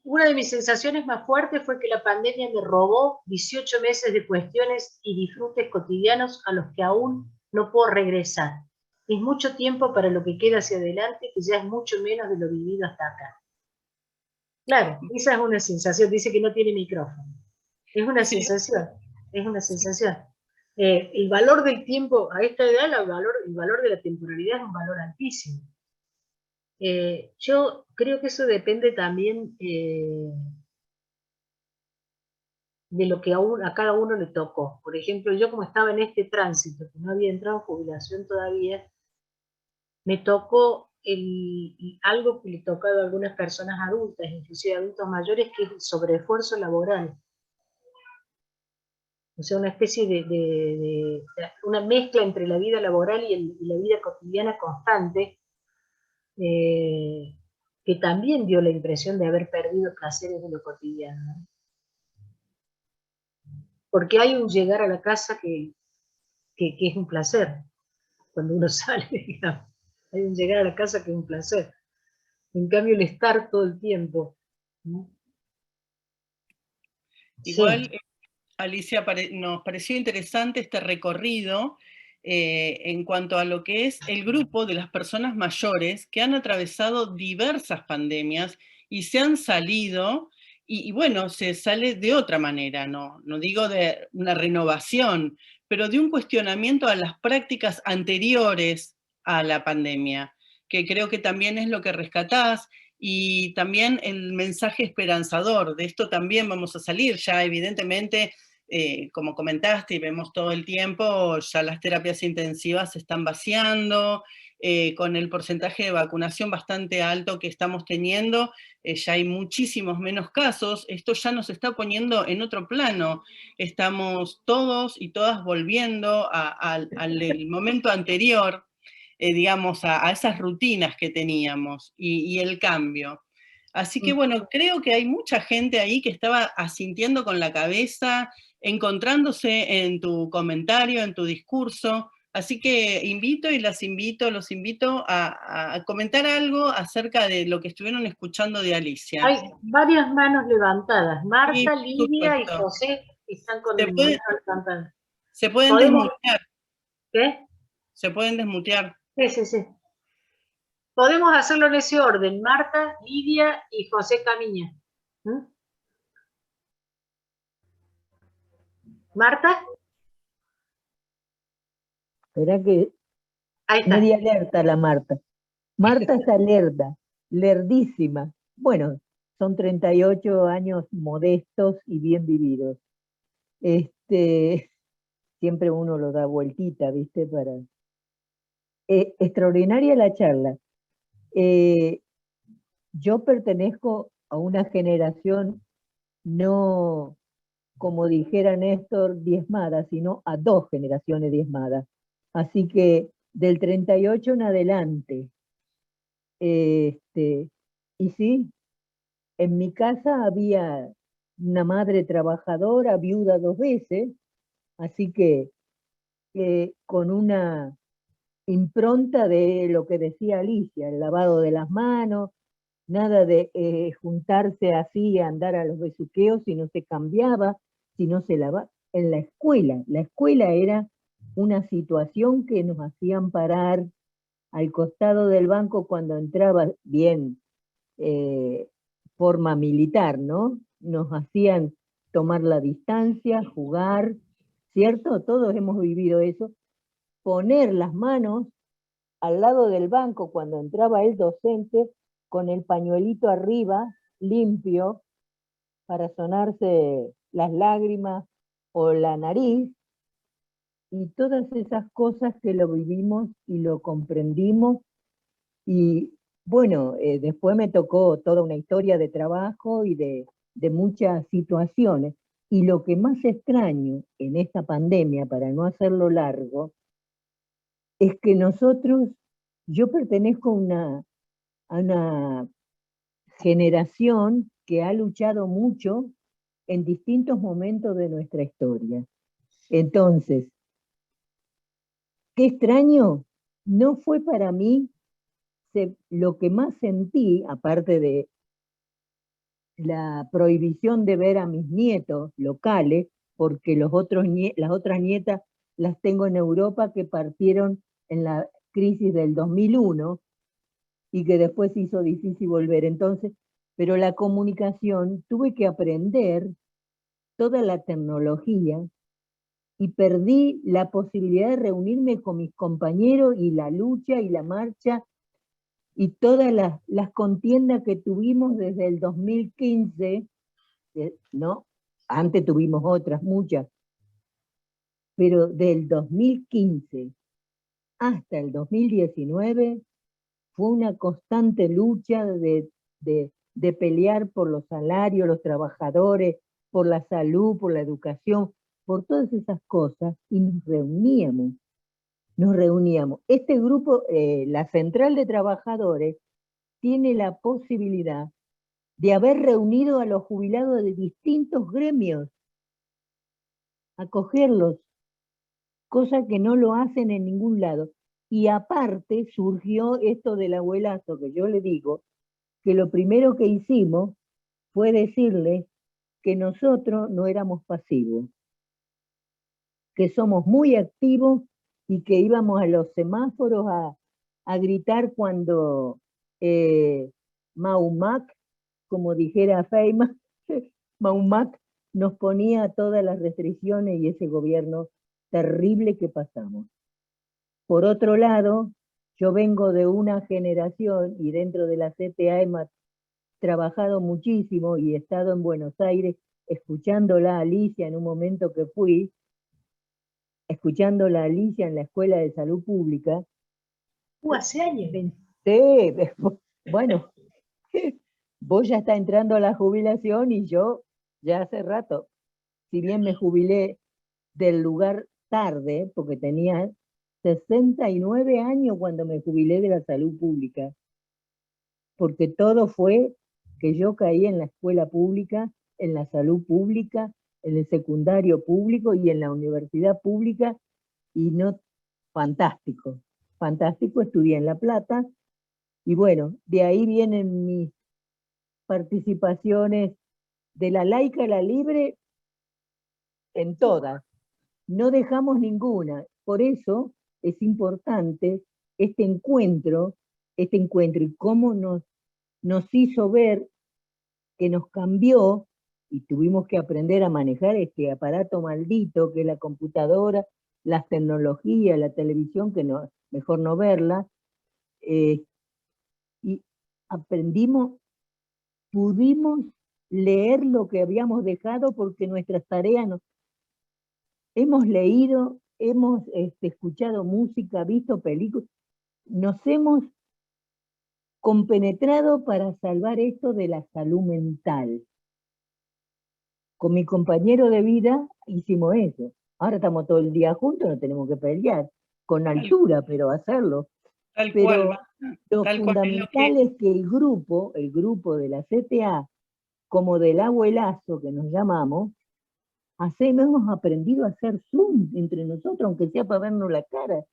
Speaker 4: Una de mis sensaciones más fuertes fue que la pandemia me robó 18 meses de cuestiones y disfrutes cotidianos a los que aún no puedo regresar. Es mucho tiempo para lo que queda hacia adelante, que ya es mucho menos de lo vivido hasta acá. Claro, esa es una sensación, dice que no tiene micrófono. Es una sensación, es una sensación. El valor del tiempo, a esta edad, el valor de la temporalidad es un valor altísimo. Yo creo que eso depende también de lo que a cada uno le tocó. Por ejemplo, yo como estaba en este tránsito, que no había entrado en jubilación todavía, me tocó algo que le tocaba a algunas personas adultas, inclusive adultos mayores, que es el sobreesfuerzo laboral. O sea, una especie de una mezcla entre la vida laboral y la vida cotidiana constante, que también dio la impresión de haber perdido placeres de lo cotidiano, ¿no? Porque hay un llegar a la casa que es un placer, cuando uno sale, digamos. Hay un llegar a la casa que es un placer. En cambio, el estar todo el tiempo, ¿no?
Speaker 2: Igual,
Speaker 4: Sí.
Speaker 2: Alicia, nos pareció interesante este recorrido en cuanto a lo que es el grupo de las personas mayores que han atravesado diversas pandemias y se han salido, y bueno, se sale de otra manera, no digo de una renovación, pero de un cuestionamiento a las prácticas anteriores a la pandemia, que creo que también es lo que rescatás. Y también el mensaje esperanzador, de esto también vamos a salir, ya evidentemente, como comentaste y vemos todo el tiempo, ya las terapias intensivas se están vaciando, con el porcentaje de vacunación bastante alto que estamos teniendo, ya hay muchísimos menos casos. Esto ya nos está poniendo en otro plano, estamos todos y todas volviendo al momento anterior, digamos, a esas rutinas que teníamos y el cambio. Así que bueno, creo que hay mucha gente ahí que estaba asintiendo con la cabeza, encontrándose en tu comentario, en tu discurso. Así que los invito a comentar algo acerca de lo que estuvieron escuchando de Alicia.
Speaker 4: Hay varias manos levantadas. Marta,
Speaker 2: Sí, por
Speaker 4: Lidia y
Speaker 2: supuesto.
Speaker 4: José están con manos levantadas.
Speaker 2: Se pueden desmutear.
Speaker 4: ¿Qué?
Speaker 2: Se pueden desmutear.
Speaker 4: Sí. Podemos hacerlo en ese orden. Marta, Lidia y José Camiña. ¿Marta?
Speaker 5: Espera que
Speaker 4: Ahí está.
Speaker 5: media alerta la Marta. Marta está alerta.
Speaker 15: lerdísima. Bueno, son 38 años modestos y bien vividos. Siempre uno lo da vueltita, ¿viste? Extraordinaria la charla. Yo pertenezco a una generación no, como dijera Néstor, diezmada, sino a 2 generaciones diezmadas. Así que del 38 en adelante. Y sí, en mi casa había una madre trabajadora, viuda 2 veces, así que con una impronta de lo que decía Alicia, el lavado de las manos, nada de juntarse así, andar a los besuqueos si no se cambiaba, si no se lavaba. En la escuela era una situación que nos hacían parar al costado del banco cuando entraba, bien, forma militar, ¿no? Nos hacían tomar la distancia, jugar, ¿cierto? Todos hemos vivido eso. Poner las manos al lado del banco cuando entraba el docente con el pañuelito arriba, limpio, para sonarse las lágrimas o la nariz, y todas esas cosas que lo vivimos y lo comprendimos. Y bueno, después me tocó toda una historia de trabajo y de muchas situaciones. Y lo que más extraño en esta pandemia, para no hacerlo largo, es que yo pertenezco a una generación que ha luchado mucho en distintos momentos de nuestra historia. Entonces, qué extraño, no fue para mí lo que más sentí, aparte de la prohibición de ver a mis nietos locales, porque las otras nietas las tengo en Europa que partieron en la crisis del 2001 y que después se hizo difícil volver. Entonces, pero la comunicación, tuve que aprender toda la tecnología y perdí la posibilidad de reunirme con mis compañeros y la lucha y la marcha y todas las contiendas que tuvimos desde el 2015, ¿no? Antes tuvimos otras, muchas, pero del 2015 hasta el 2019 fue una constante lucha de pelear por los salarios, los trabajadores, por la salud, por la educación, por todas esas cosas, y nos reuníamos. Este grupo, la Central de Trabajadores, tiene la posibilidad de haber reunido a los jubilados de distintos gremios, acogerlos, cosa que no lo hacen en ningún lado. Y aparte surgió esto del abuelazo, que yo le digo, que lo primero que hicimos fue decirle que nosotros no éramos pasivos, que somos muy activos y que íbamos a los semáforos a gritar cuando Maumac, como dijera Feynman, Maumac nos ponía todas las restricciones y ese gobierno terrible que pasamos. Por otro lado, yo vengo de una generación y dentro de la CTA hemos trabajado muchísimo y he estado en Buenos Aires escuchándola a Alicia en un momento que fui, escuchándola a Alicia en la Escuela de Salud Pública.
Speaker 4: Hace años.
Speaker 15: Sí, bueno, vos ya está entrando a la jubilación y yo ya hace rato, si bien me jubilé del lugar tarde, porque tenía 69 años cuando me jubilé de la salud pública, porque todo fue que yo caí en la escuela pública, en la salud pública, en el secundario público y en la universidad pública, y no, fantástico, estudié en La Plata, y bueno, de ahí vienen mis participaciones de la laica a la libre en todas, no dejamos ninguna, por eso es importante este encuentro y cómo nos hizo ver que nos cambió y tuvimos que aprender a manejar este aparato maldito que es la computadora, las tecnologías, la televisión, que no, mejor no verla, y aprendimos, pudimos leer lo que habíamos dejado porque nuestras tareas hemos leído, hemos escuchado música, visto películas, nos hemos compenetrado para salvar esto de la salud mental. Con mi compañero de vida hicimos eso. Ahora estamos todo el día juntos, no tenemos que pelear, con altura, pero hacerlo.
Speaker 2: Tal
Speaker 15: Pero
Speaker 2: cual,
Speaker 15: lo
Speaker 2: tal cual, es lo
Speaker 15: fundamental es que el grupo de la CTA, como del abuelazo que nos llamamos, hemos aprendido a hacer Zoom entre nosotros, aunque sea para vernos la cara.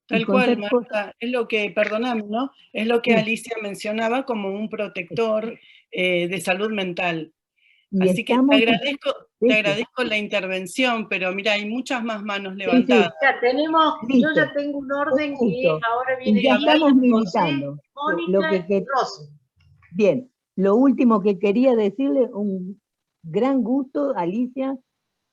Speaker 2: Tal cual, Marta, es lo que, perdóname, ¿no? Es lo que
Speaker 15: Sí.
Speaker 2: Alicia mencionaba como un protector de salud mental.
Speaker 15: Y
Speaker 2: Así que te agradezco la intervención, pero mira, hay muchas más manos levantadas.
Speaker 4: Ya tenemos, yo ya tengo un orden que ahora viene
Speaker 15: Y ya
Speaker 4: Lidia,
Speaker 15: estamos
Speaker 4: José,
Speaker 15: militando.
Speaker 4: Mónica y Rosy.
Speaker 15: Bien, lo último que quería decirle, un gran gusto, Alicia,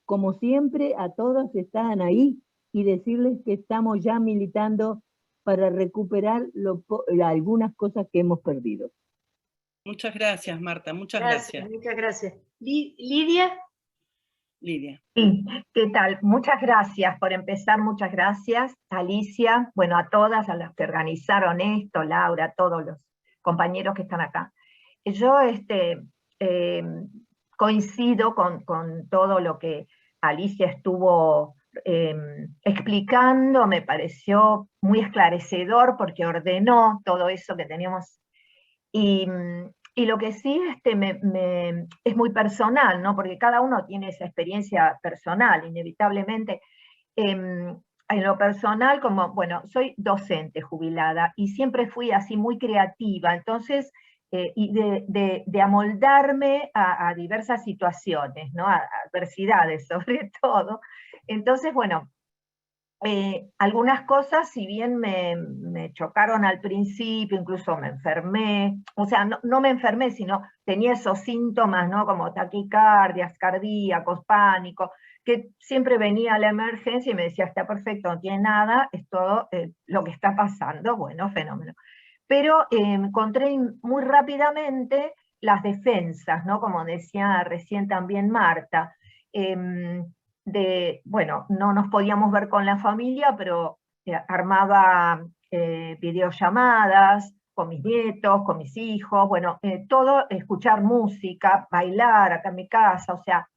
Speaker 15: como siempre, a todos que estaban ahí, y decirles que estamos ya militando para recuperar algunas cosas que hemos perdido.
Speaker 2: Muchas gracias, Marta, muchas gracias.
Speaker 4: Muchas gracias. Lidia.
Speaker 2: Lidia.
Speaker 16: Sí, ¿qué tal? Muchas gracias por empezar, muchas gracias, Alicia, bueno, a todas, a las que organizaron esto, Laura, a todos los compañeros que están acá. Yo coincido con todo lo que Alicia estuvo explicando, me pareció muy esclarecedor porque ordenó todo eso que teníamos. Y lo que sí es muy personal, ¿no? Porque cada uno tiene esa experiencia personal, inevitablemente. En lo personal, como, bueno, soy docente jubilada y siempre fui así muy creativa, entonces, y de amoldarme a diversas situaciones, ¿no? A adversidades sobre todo. Entonces, bueno, algunas cosas, si bien me chocaron al principio, incluso me enfermé, o sea, no me enfermé, sino tenía esos síntomas, ¿no? Como taquicardias, cardíacos, pánico, que siempre venía a la emergencia y me decía, está perfecto, no tiene nada, es todo lo que está pasando, bueno, fenómeno. Pero encontré muy rápidamente las defensas, ¿no? Como decía recién también Marta, bueno, no nos podíamos ver con la familia, pero armaba videollamadas con mis nietos, con mis hijos, bueno, todo, escuchar música, bailar acá en mi casa, o sea,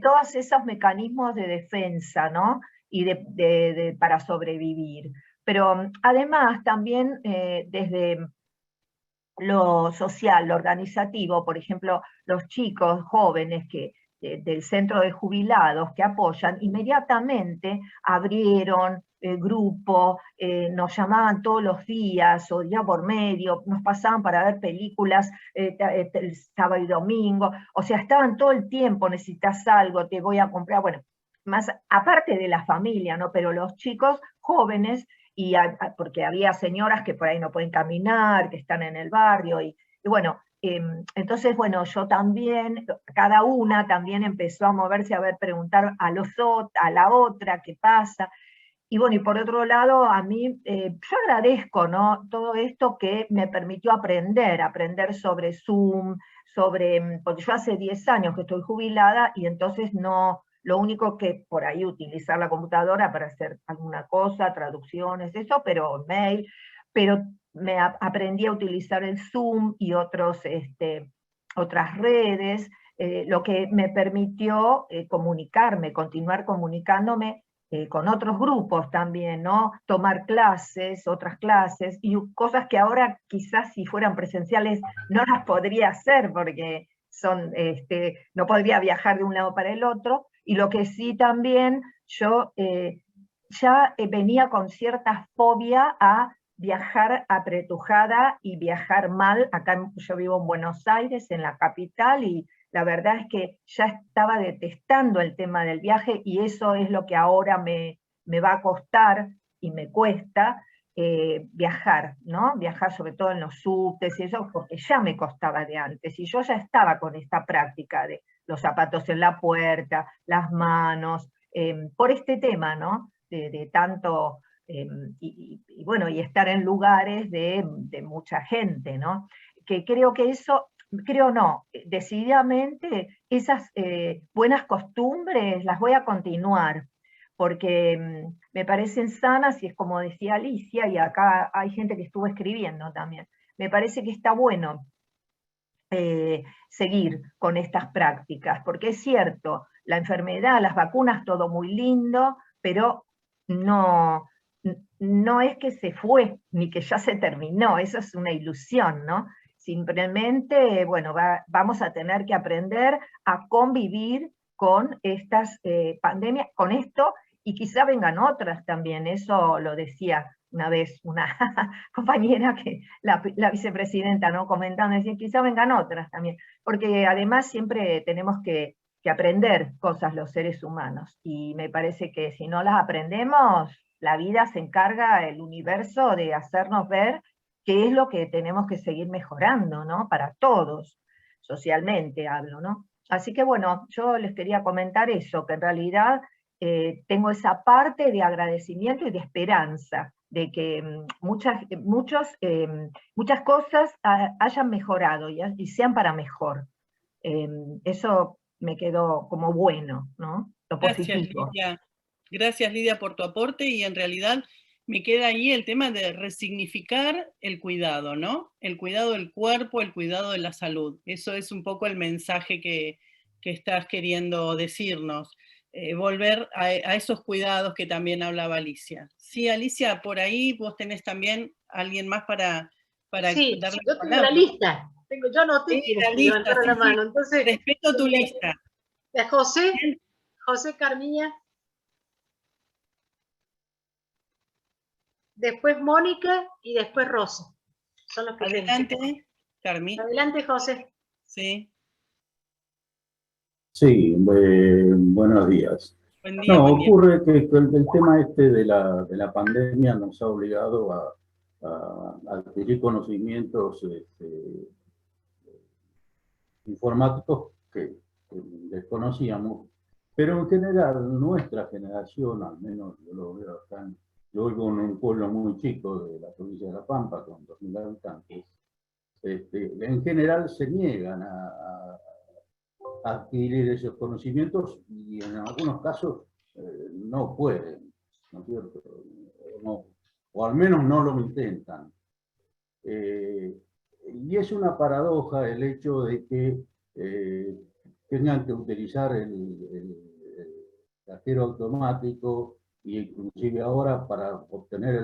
Speaker 16: todos esos mecanismos de defensa, ¿no? Y para sobrevivir. Pero además también desde lo social, lo organizativo, por ejemplo, los chicos jóvenes del centro de jubilados que apoyan, inmediatamente abrieron el grupo, nos llamaban todos los días o día por medio, nos pasaban para ver películas el sábado y domingo, o sea, estaban todo el tiempo, necesitas algo, te voy a comprar, bueno, más aparte de la familia, ¿no? Pero los chicos jóvenes, porque había señoras que por ahí no pueden caminar, que están en el barrio, y bueno, entonces, bueno, yo también, cada una también empezó a moverse, a ver, preguntar a la otra qué pasa. Y bueno, y por otro lado, a mí, yo agradezco, ¿no? Todo esto que me permitió aprender sobre Zoom, porque yo hace 10 años que estoy jubilada y entonces no, lo único que por ahí utilizar la computadora para hacer alguna cosa, traducciones, eso, pero mail, pero aprendí a utilizar el Zoom y otras redes, lo que me permitió comunicarme, continuar comunicándome con otros grupos también, ¿no? Tomar clases, otras clases, y cosas que ahora quizás si fueran presenciales no las podría hacer porque no podría viajar de un lado para el otro, y lo que sí también yo ya venía con cierta fobia a viajar apretujada y viajar mal. Acá yo vivo en Buenos Aires, en la capital, y la verdad es que ya estaba detestando el tema del viaje, y eso es lo que ahora me va a costar y me cuesta viajar, ¿no? Viajar sobre todo en los subtes y eso, porque ya me costaba de antes, y yo ya estaba con esta práctica de los zapatos en la puerta, las manos, por este tema, ¿no? De tanto... y bueno, y estar en lugares de mucha gente, ¿no? que creo que eso, creo no, decididamente esas buenas costumbres las voy a continuar, porque me parecen sanas y es como decía Alicia, y acá hay gente que estuvo escribiendo también, me parece que está bueno seguir con estas prácticas, porque es cierto, la enfermedad, las vacunas, todo muy lindo, pero no es que se fue, ni que ya se terminó, eso es una ilusión, ¿no? Simplemente, bueno, vamos a tener que aprender a convivir con estas pandemias, con esto, y quizá vengan otras también, eso lo decía una vez una compañera, que la vicepresidenta, ¿no? Comentando, decía, quizá vengan otras también, porque además siempre tenemos que aprender cosas los seres humanos, y me parece que si no las aprendemos, la vida se encarga, el universo, de hacernos ver qué es lo que tenemos que seguir mejorando, ¿no? Para todos, socialmente hablo, ¿no? Así que bueno, yo les quería comentar eso, que en realidad tengo esa parte de agradecimiento y de esperanza, de que muchas cosas hayan mejorado y sean para mejor. Eso me quedó como bueno, ¿no? Lo positivo.
Speaker 2: Gracias, Lidia, por tu aporte, y en realidad me queda ahí el tema de resignificar el cuidado, ¿no? El cuidado del cuerpo, el cuidado de la salud. Eso es un poco el mensaje que estás queriendo decirnos. Volver a esos cuidados que también hablaba Alicia. Sí, Alicia, por ahí vos tenés también alguien más para
Speaker 4: sí,
Speaker 2: darle
Speaker 4: yo tengo la lista. Yo anoté quienes levantaron la mano. Entonces,
Speaker 2: respeto tu lista.
Speaker 4: José Carmilla. Después Mónica y después Rosa. Son los que
Speaker 2: adelante, Carmilla.
Speaker 4: Adelante, José.
Speaker 2: Sí.
Speaker 17: Sí, buenos días.
Speaker 2: Buen día,
Speaker 17: No,
Speaker 2: buen día.
Speaker 17: ocurre que el tema este de la pandemia nos ha obligado a adquirir conocimientos informáticos que desconocíamos, pero en general nuestra generación, al menos yo lo veo acá, yo vivo en un pueblo muy chico de la provincia de La Pampa, con 2000 habitantes, en general se niegan a adquirir esos conocimientos y en algunos casos no pueden, ¿no es cierto? O al menos no lo intentan. Y es una paradoja el hecho de que tengan que utilizar el cajero automático, y inclusive ahora para obtener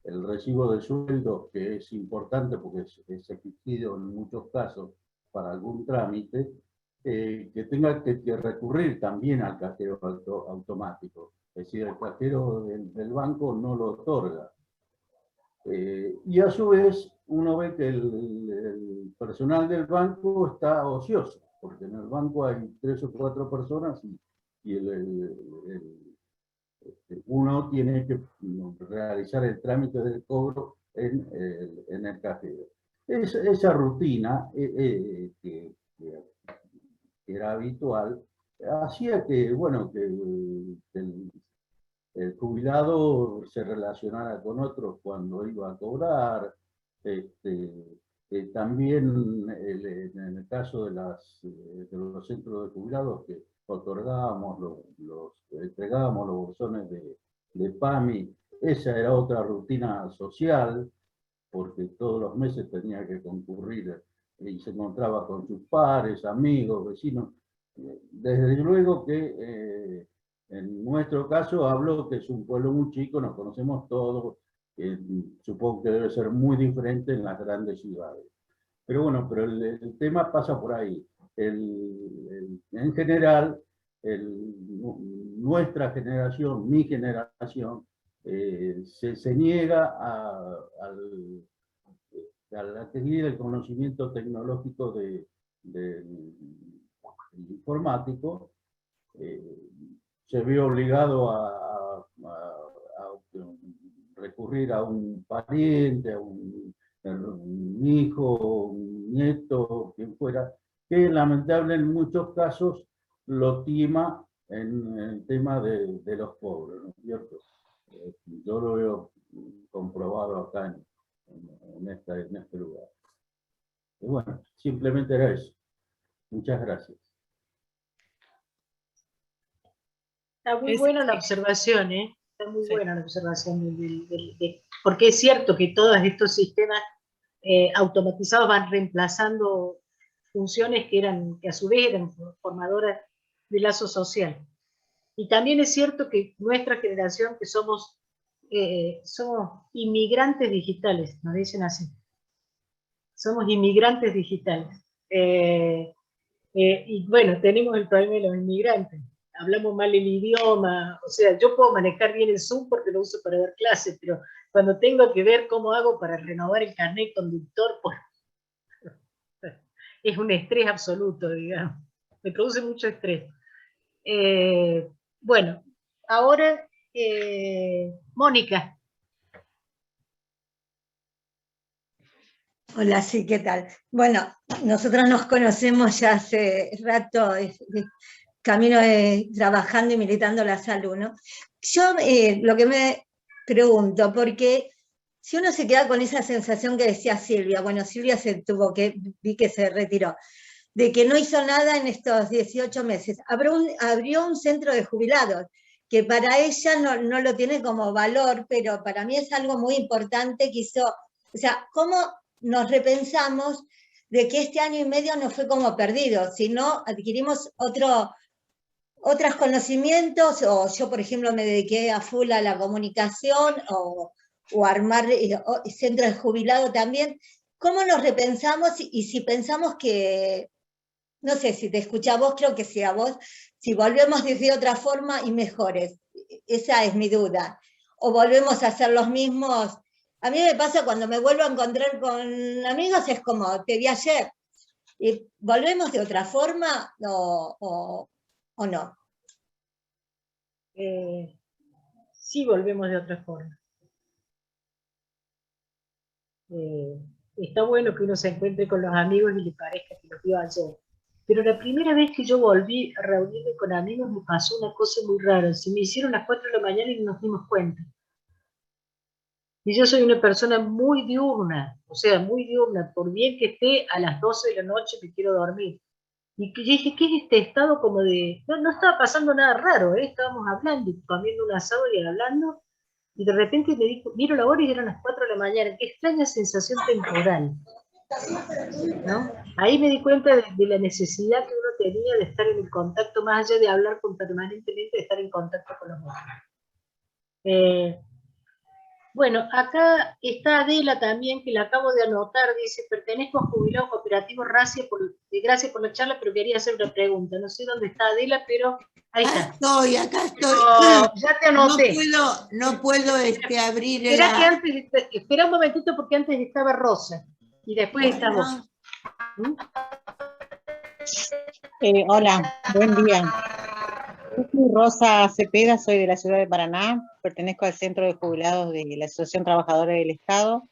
Speaker 17: el recibo de sueldo, que es importante porque es exigido en muchos casos para algún trámite, que tenga que recurrir también al cajero automático. Es decir, el cajero del banco no lo otorga. Y a su vez uno ve que el personal del banco está ocioso, porque en el banco hay 3 o 4 personas y uno tiene que realizar el trámite del cobro en el cajero. Esa rutina que era habitual hacía que, bueno, que el jubilado se relacionara con otros cuando iba a cobrar. También en el caso de los centros de jubilados, que otorgábamos, entregábamos los bolsones de PAMI, esa era otra rutina social, porque todos los meses tenía que concurrir y se encontraba con sus pares, amigos, vecinos. Desde luego que en nuestro caso hablo que es un pueblo muy chico, nos conocemos todos, supongo que debe ser muy diferente en las grandes ciudades. Pero bueno, pero el tema pasa por ahí. En general, nuestra generación, mi generación, se niega al adquirir el conocimiento tecnológico del informático. Se ve obligado a recurrir a un pariente, a un hijo, un nieto, quien fuera, que lamentable en muchos casos lo tima en el tema de los pobres, ¿no es cierto? Yo lo veo comprobado acá en este lugar. Y bueno, simplemente era eso. Muchas gracias.
Speaker 4: Está muy buena la observación, ¿eh? Está muy buena la observación, porque es cierto que todos estos sistemas automatizados van reemplazando funciones que a su vez eran formadoras de lazo social. Y también es cierto que nuestra generación, que somos inmigrantes digitales, nos dicen así. Somos inmigrantes digitales. Y bueno, tenemos el problema de los inmigrantes. Hablamos mal el idioma, o sea, yo puedo manejar bien el Zoom porque lo uso para dar clases, pero cuando tengo que ver cómo hago para renovar el carnet conductor, pues es un estrés absoluto, digamos. Me produce mucho estrés. Bueno, ahora, Mónica.
Speaker 18: Hola, sí, ¿qué tal? Bueno, nosotros nos conocemos ya hace rato, camino trabajando y militando la salud, ¿no? Yo lo que me pregunto, porque si uno se queda con esa sensación que decía Silvia, bueno, Silvia vi que se retiró, de que no hizo nada en estos 18 meses. Abrió un centro de jubilados, que para ella no lo tiene como valor, pero para mí es algo muy importante que hizo, o sea, ¿cómo nos repensamos de que este año y medio no fue como perdido, sino adquirimos otros conocimientos, o yo, por ejemplo, me dediqué a full a la comunicación, o armar centros de jubilado también? ¿Cómo nos repensamos y si pensamos que, no sé, si te escuché a vos, creo que sí a vos, si volvemos de otra forma y mejores? Esa es mi duda. O volvemos a ser los mismos. A mí me pasa cuando me vuelvo a encontrar con amigos, es como, te vi ayer. ¿Y volvemos de otra forma o no?
Speaker 4: Sí, volvemos de otra forma. Está bueno que uno se encuentre con los amigos y le parezca que los vio ayer. Pero la primera vez que yo volví a reunirme con amigos me pasó una cosa muy rara. Se me hicieron las 4 de la mañana y no nos dimos cuenta. Y yo soy una persona muy diurna, o sea, muy diurna. Por bien que esté, a las 12 de la noche me quiero dormir. Y yo dije, ¿qué es este estado como de...? No estaba pasando nada raro, estábamos hablando, comiendo un asado y hablando, y de repente me dijo, miro la hora y eran las 4 de la mañana. Qué extraña sensación temporal, ¿no? Ahí me di cuenta de la necesidad que uno tenía de estar en el contacto, más allá de hablar permanentemente, de estar en contacto con los otros. Bueno, acá está Adela también, que la acabo de anotar, dice, pertenezco a Jubilado Cooperativo Gracias por la charla, pero quería hacer una pregunta. No sé dónde está Adela, pero ahí está.
Speaker 19: Acá estoy.
Speaker 4: Ya te anoté.
Speaker 19: No puedo abrir
Speaker 4: Espera un momentito, porque antes estaba Rosa, y después está vos.
Speaker 20: Hola, buen día. Yo soy Rosa Cepeda, soy de la ciudad de Paraná, pertenezco al Centro de Jubilados de la Asociación Trabajadora del Estado,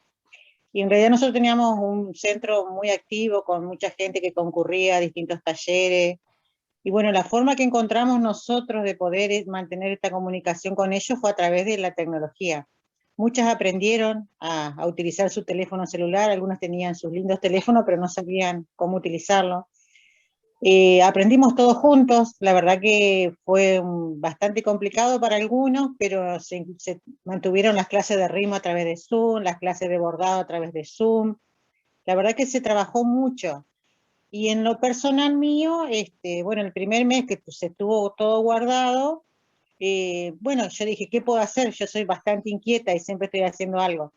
Speaker 20: y en realidad nosotros teníamos un centro muy activo con mucha gente que concurría a distintos talleres, y bueno, la forma que encontramos nosotros de poder mantener esta comunicación con ellos fue a través de la tecnología. Muchas aprendieron a utilizar su teléfono celular, algunos tenían sus lindos teléfonos, pero no sabían cómo utilizarlo. Aprendimos todos juntos, la verdad que fue bastante complicado para algunos, pero se mantuvieron las clases de ritmo a través de Zoom, las clases de bordado a través de Zoom, la verdad que se trabajó mucho. Y en lo personal mío, bueno, el primer mes que se estuvo todo guardado, bueno, yo dije, ¿qué puedo hacer? Yo soy bastante inquieta y siempre estoy haciendo algo.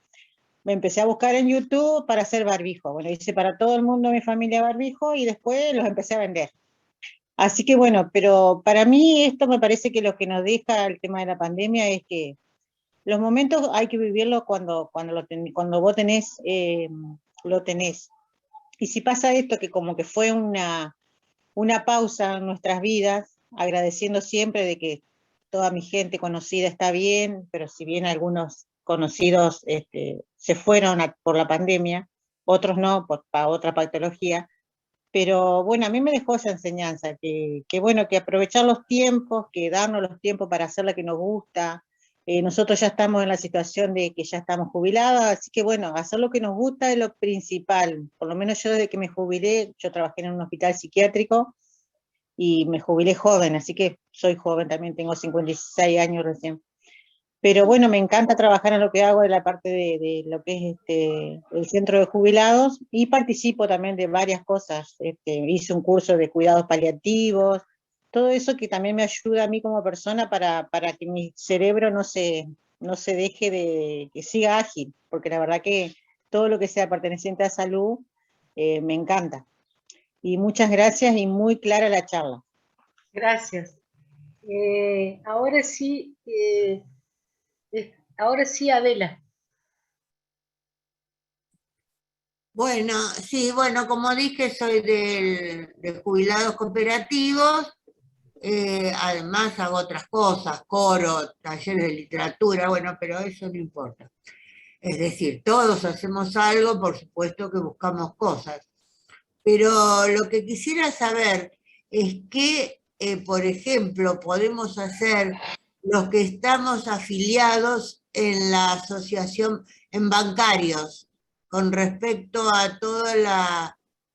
Speaker 20: Me empecé a buscar en YouTube para hacer barbijo. Bueno, hice para todo el mundo, mi familia, barbijo, y después los empecé a vender. Así que bueno, pero para mí esto me parece que lo que nos deja el tema de la pandemia es que los momentos hay que vivirlo cuando vos tenés, lo tenés. Y si pasa esto, que como que fue una pausa en nuestras vidas, agradeciendo siempre de que toda mi gente conocida está bien, pero si bien algunos conocidos se fueron por la pandemia, otros no, por otra patología, pero bueno, a mí me dejó esa enseñanza, que bueno, que aprovechar los tiempos, que darnos los tiempos para hacer lo que nos gusta, Nosotros ya estamos en la situación de que ya estamos jubilados, así que bueno, hacer lo que nos gusta es lo principal. Por lo menos yo desde que me jubilé, yo trabajé en un hospital psiquiátrico y me jubilé joven, así que soy joven también, tengo 56 años recién. Pero bueno, me encanta trabajar en lo que hago, en la parte de lo que es el centro de jubilados, y participo también de varias cosas. Hice un curso de cuidados paliativos, todo eso que también me ayuda a mí como persona para que mi cerebro no se deje que siga ágil, porque la verdad que todo lo que sea perteneciente a salud me encanta. Y muchas gracias y muy clara la charla.
Speaker 4: Gracias. Ahora sí, Adela.
Speaker 19: Bueno, sí, bueno, como dije, soy de jubilados cooperativos, además hago otras cosas, coro, talleres de literatura, bueno, pero eso no importa. Es decir, todos hacemos algo, por supuesto que buscamos cosas. Pero lo que quisiera saber es qué, por ejemplo, podemos hacer los que estamos afiliados en la asociación, en bancarios, con respecto a todas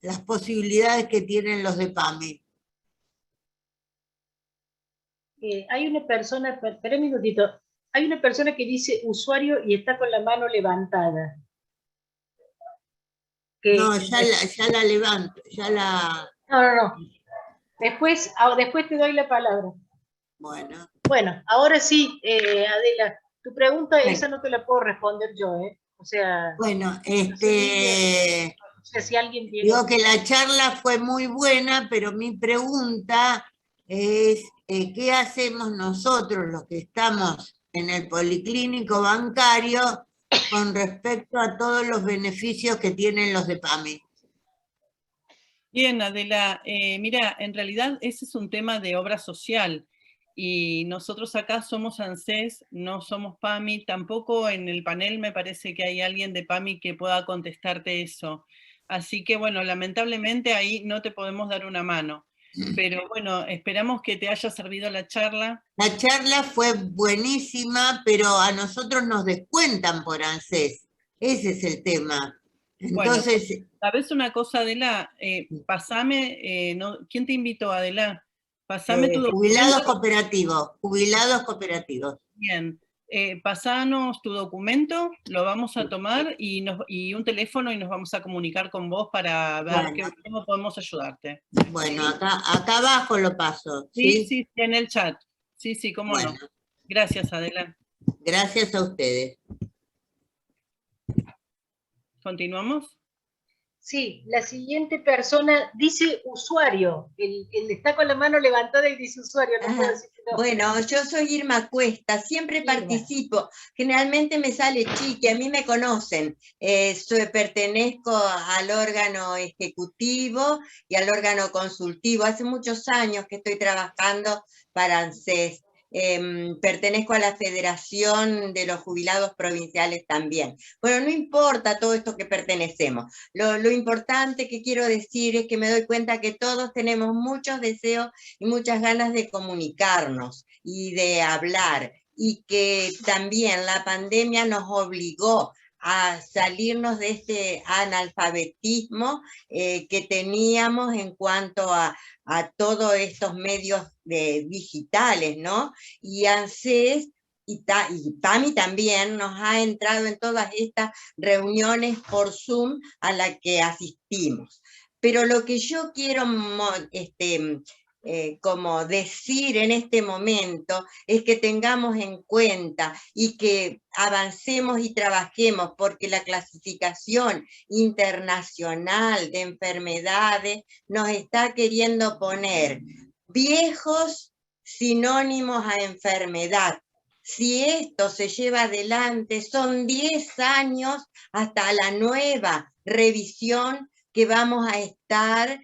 Speaker 19: las posibilidades que tienen los de PAMI.
Speaker 4: Hay una persona, espera un minutito, hay una persona que dice usuario y está con la mano levantada.
Speaker 19: No, ya la levanto, ya la...
Speaker 4: No. Después te doy la palabra.
Speaker 19: Bueno.
Speaker 4: Bueno, ahora sí, Adela, tu pregunta, esa no te la puedo responder yo, ¿eh? O sea...
Speaker 19: Bueno,
Speaker 4: no sé si alguien tiene...
Speaker 19: Digo que la charla fue muy buena, pero mi pregunta es, ¿qué hacemos nosotros, los que estamos en el policlínico bancario, con respecto a todos los beneficios que tienen los de PAMI?
Speaker 2: Bien, Adela, mira, en realidad ese es un tema de obra social, y nosotros acá somos ANSES, no somos PAMI, tampoco en el panel me parece que hay alguien de PAMI que pueda contestarte eso. Así que bueno, lamentablemente ahí no te podemos dar una mano. Pero bueno, esperamos que te haya servido la charla.
Speaker 19: La charla fue buenísima, pero a nosotros nos descuentan por ANSES. Ese es el tema. Entonces...
Speaker 2: Bueno, ¿sabes una cosa, Adela? Pasame, ¿quién te invitó, Adela? Pasame tu documento.
Speaker 19: Jubilados cooperativos.
Speaker 2: Bien. Pasanos tu documento, lo vamos a tomar y un teléfono y nos vamos a comunicar con vos para ver cómo podemos ayudarte.
Speaker 19: Bueno, acá abajo lo paso.
Speaker 2: Sí, en el chat. Sí, cómo no. Gracias, Adela.
Speaker 19: Gracias a ustedes.
Speaker 2: ¿Continuamos?
Speaker 4: Sí, la siguiente persona dice usuario. El está con la mano levantada y dice usuario. No puedo decir que no.
Speaker 11: Bueno, yo soy Irma Cuesta, siempre participo. Generalmente me sale Chiqui, a mí me conocen. Pertenezco al órgano ejecutivo y al órgano consultivo. Hace muchos años que estoy trabajando para ANSES. Pertenezco a la Federación de los Jubilados Provinciales también. Bueno, no importa todo esto que pertenecemos. Lo importante que quiero decir es que me doy cuenta que todos tenemos muchos deseos y muchas ganas de comunicarnos y de hablar, y que también la pandemia nos obligó a salirnos de este analfabetismo que teníamos en cuanto a todos estos medios digitales, ¿no? Y ANSES y PAMI también nos ha entrado en todas estas reuniones por Zoom a las que asistimos. Pero lo que yo quiero como decir en este momento es que tengamos en cuenta y que avancemos y trabajemos, porque la clasificación internacional de enfermedades nos está queriendo poner viejos sinónimos a enfermedad. Si esto se lleva adelante, son 10 años hasta la nueva revisión que vamos a estar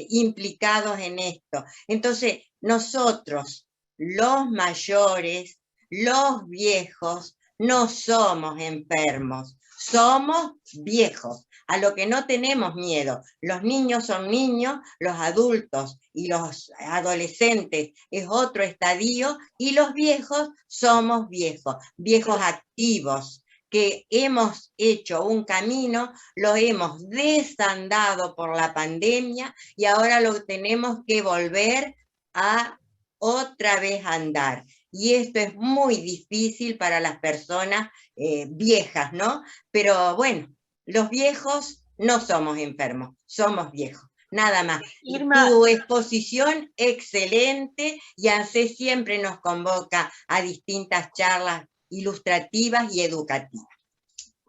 Speaker 11: implicados en esto. Entonces, nosotros, los mayores, los viejos, no somos enfermos, somos viejos, a lo que no tenemos miedo. Los niños son niños, los adultos y los adolescentes es otro estadio, y los viejos somos viejos, viejos activos, que hemos hecho un camino, lo hemos desandado por la pandemia y ahora lo tenemos que volver a otra vez andar. Y esto es muy difícil para las personas viejas, ¿no? Pero bueno, los viejos no somos enfermos, somos viejos, nada más.
Speaker 4: Irma,
Speaker 11: tu exposición excelente, y ANSES siempre nos convoca a distintas charlas ilustrativas y educativas.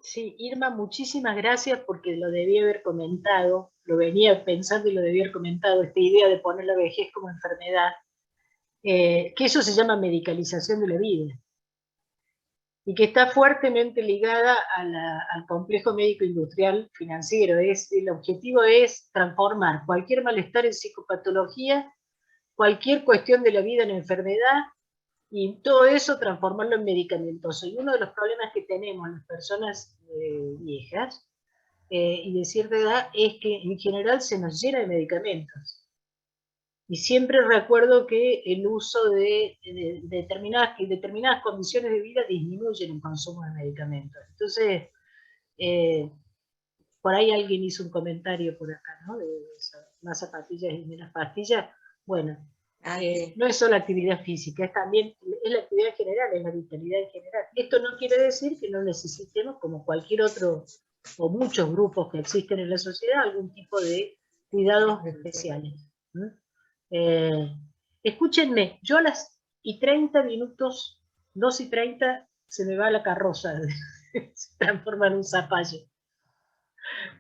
Speaker 4: Sí, Irma, muchísimas gracias, porque lo debía haber comentado, lo venía pensando y lo debía haber comentado, esta idea de poner la vejez como enfermedad, que eso se llama medicalización de la vida, y que está fuertemente ligada al complejo médico industrial financiero. El objetivo es transformar cualquier malestar en psicopatología, cualquier cuestión de la vida en enfermedad, y todo eso transformarlo en medicamentoso. Y uno de los problemas que tenemos las personas viejas y de cierta edad es que en general se nos llena de medicamentos. Y siempre recuerdo que el uso de determinadas condiciones de vida disminuyen el consumo de medicamentos. Entonces, por ahí alguien hizo un comentario por acá, ¿no? De más zapatillas y menos pastillas. Bueno, no es solo actividad física, es también es la actividad general, es la vitalidad en general. Esto no quiere decir que no necesitemos, como cualquier otro, o muchos grupos que existen en la sociedad, algún tipo de cuidados especiales. Escúchenme, yo a las 30 minutos, 2:30, se me va la carroza, se transforma en un zapallo,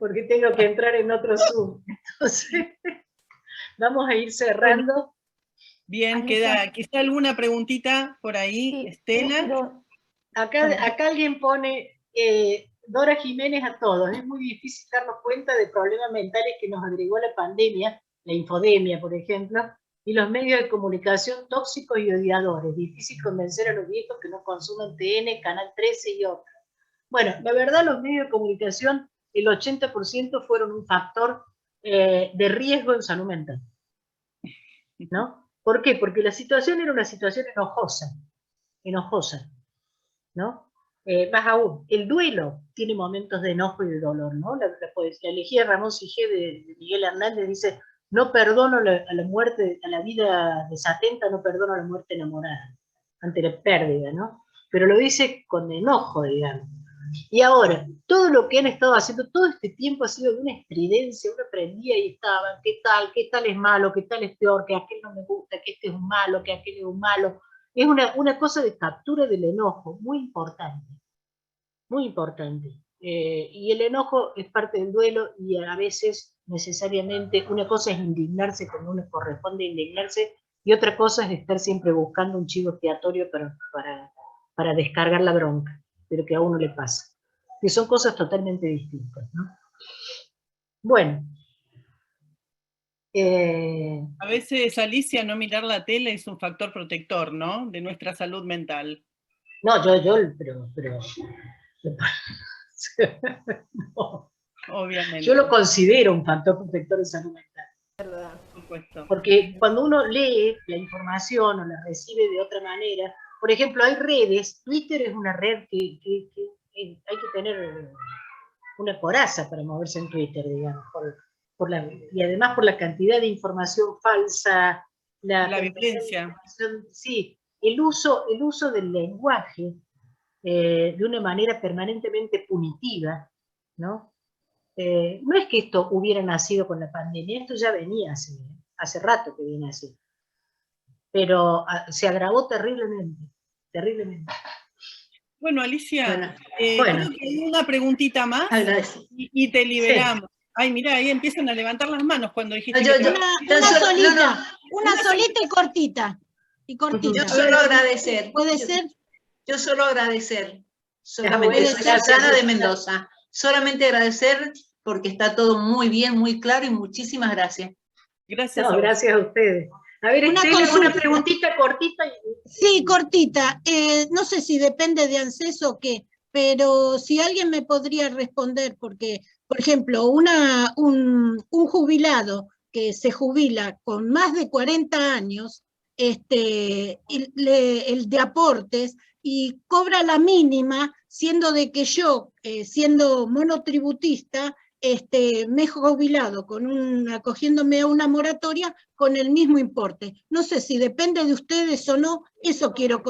Speaker 4: porque tengo que entrar en otro Zoom. Entonces, vamos a ir cerrando.
Speaker 2: Bien, queda quizá alguna preguntita por ahí, Estela.
Speaker 4: Acá alguien pone, Dora Jiménez a todos, es muy difícil darnos cuenta de problemas mentales que nos agregó la pandemia, la infodemia, por ejemplo, y los medios de comunicación tóxicos y odiadores. Difícil convencer a los viejos que no consuman TN, Canal 13 y otros. Bueno, la verdad, los medios de comunicación, el 80% fueron un factor de riesgo en salud mental, ¿no? ¿Por qué? Porque la situación era una situación enojosa, ¿no? Más aún, el duelo tiene momentos de enojo y de dolor, ¿no? La elegía Ramón Sigé de Miguel Hernández dice: no perdono a la muerte, a la vida desatenta, no perdono a la muerte enamorada, ante la pérdida, ¿no? Pero lo dice con enojo, digamos. Y ahora, todo lo que han estado haciendo todo este tiempo ha sido de una estridencia, uno aprendía y estaban, qué tal es malo, qué tal es peor, que aquel no me gusta, que este es un malo, que aquel es un malo. Es una cosa de captura del enojo, muy importante, muy importante. Y el enojo es parte del duelo, y a veces necesariamente una cosa es indignarse cuando uno corresponde indignarse, y otra cosa es estar siempre buscando un chivo expiatorio para descargar la bronca, pero que a uno le pasa, que son cosas totalmente distintas, ¿no? Bueno.
Speaker 2: A veces, Alicia, no mirar la tele es un factor protector, ¿no? De nuestra salud mental.
Speaker 4: No, pero no.
Speaker 2: Obviamente.
Speaker 4: Yo lo considero un factor protector de salud mental.
Speaker 2: Verdad, por supuesto.
Speaker 4: Porque cuando uno lee la información o la recibe de otra manera, por ejemplo, hay redes, Twitter es una red que hay que tener una coraza para moverse en Twitter, digamos, y además por la cantidad de información falsa,
Speaker 2: la violencia.
Speaker 4: Sí, el uso del lenguaje de una manera permanentemente punitiva, ¿no? No es que esto hubiera nacido con la pandemia, esto ya venía así, hace rato que viene así, pero se agravó terriblemente, terriblemente.
Speaker 2: Bueno, Alicia,
Speaker 4: bueno.
Speaker 2: Creo que hay una preguntita más y te liberamos. Sí. Ay, mira, ahí empiezan a levantar las manos cuando dijiste
Speaker 14: una solita y cortita.
Speaker 21: Yo solo agradecer.
Speaker 14: ¿Puede ser?
Speaker 21: Yo solo agradecer. Solamente soy Susana de Mendoza. Solamente agradecer porque está todo muy bien, muy claro, y muchísimas gracias.
Speaker 4: Gracias. No, gracias a ustedes. A ver, una preguntita cortita.
Speaker 14: Sí, cortita. No sé si depende de ANSES o qué, pero si alguien me podría responder, porque, por ejemplo, un jubilado que se jubila con más de 40 años, el de aportes, y cobra la mínima, siendo de que yo, siendo monotributista, me he jubilado acogiéndome a una moratoria con el mismo importe. No sé si depende de ustedes o no, eso quiero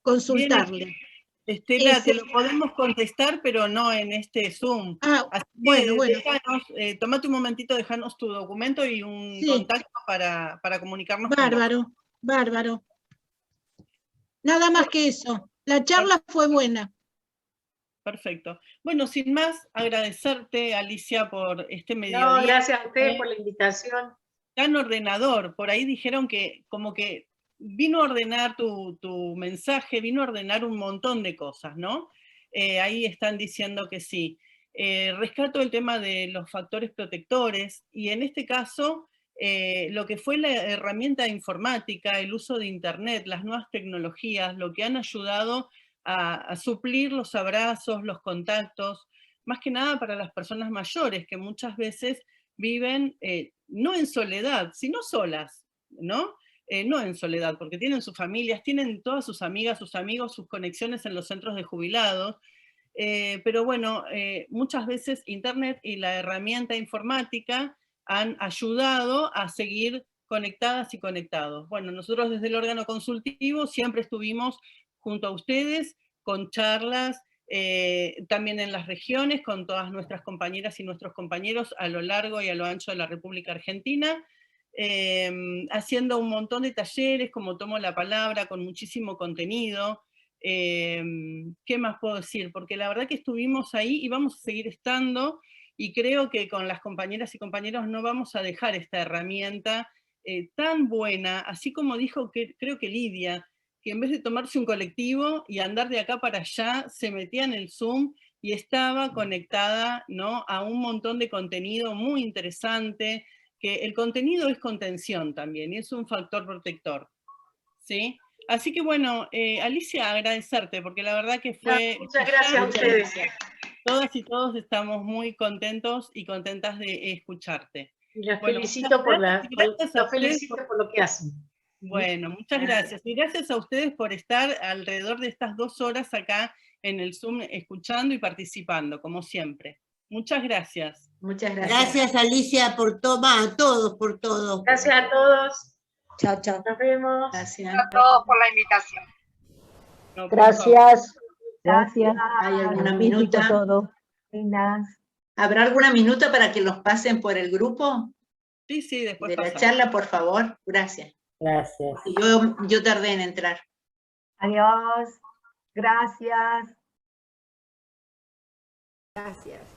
Speaker 14: consultarle.
Speaker 2: Bien, Estela, te lo podemos contestar, pero no en este Zoom. Así
Speaker 14: bueno,
Speaker 2: que
Speaker 14: bueno.
Speaker 2: déjanos, tómate un momentito, déjanos tu documento y un contacto para comunicarnos con vos.
Speaker 14: Bárbaro, bárbaro. Nada más que eso. La charla fue buena.
Speaker 2: Perfecto. Bueno, sin más, agradecerte, Alicia, por este mediodía.
Speaker 4: No, gracias a ustedes por la invitación.
Speaker 2: Tan ordenador, por ahí dijeron que como que vino a ordenar tu mensaje, vino a ordenar un montón de cosas, ¿no? Ahí están diciendo que sí. Rescato el tema de los factores protectores, y en este caso, lo que fue la herramienta informática, el uso de Internet, las nuevas tecnologías, lo que han ayudado a suplir los abrazos, los contactos, más que nada para las personas mayores, que muchas veces viven no en soledad, sino solas, ¿no? No en soledad, porque tienen sus familias, tienen todas sus amigas, sus amigos, sus conexiones en los centros de jubilados, pero bueno, muchas veces Internet y la herramienta informática han ayudado a seguir conectadas y conectados. Bueno, nosotros desde el órgano consultivo siempre estuvimos junto a ustedes con charlas, también en las regiones, con todas nuestras compañeras y nuestros compañeros a lo largo y a lo ancho de la República Argentina, haciendo un montón de talleres, como Tomo la Palabra, con muchísimo contenido. ¿Qué más puedo decir? Porque la verdad que estuvimos ahí y vamos a seguir estando, y creo que con las compañeras y compañeros no vamos a dejar esta herramienta tan buena, así como dijo, creo que Lidia, que en vez de tomarse un colectivo y andar de acá para allá, se metía en el Zoom y estaba conectada, ¿no?, a un montón de contenido muy interesante, que el contenido es contención también, y es un factor protector, ¿sí? Así que bueno, Alicia, agradecerte, porque la verdad que fue...
Speaker 4: Muchas gracias a ustedes.
Speaker 2: Todas y todos estamos muy contentos y contentas de escucharte.
Speaker 4: Y las
Speaker 2: Bueno,
Speaker 4: felicito por lo que hacen.
Speaker 2: Bueno, muchas gracias. Y gracias a ustedes por estar alrededor de estas 2 horas acá en el Zoom, escuchando y participando, como siempre. Muchas gracias.
Speaker 4: Muchas gracias.
Speaker 19: Gracias, Alicia, por todo, a todos por todo.
Speaker 4: Gracias a todos.
Speaker 18: Chao, chao.
Speaker 4: Nos vemos.
Speaker 21: Gracias
Speaker 10: a todos por la invitación.
Speaker 2: No,
Speaker 18: Gracias.
Speaker 15: Gracias.
Speaker 21: ¿Hay alguna
Speaker 15: Un besito
Speaker 21: minuta?
Speaker 15: a todos.
Speaker 21: ¿Habrá alguna minuta para que los pasen por el grupo?
Speaker 2: Sí, sí, después
Speaker 21: de la
Speaker 2: pasamos.
Speaker 21: charla, por favor. Gracias.
Speaker 18: Gracias.
Speaker 21: Yo tardé en entrar.
Speaker 16: Adiós. Gracias.
Speaker 18: Gracias.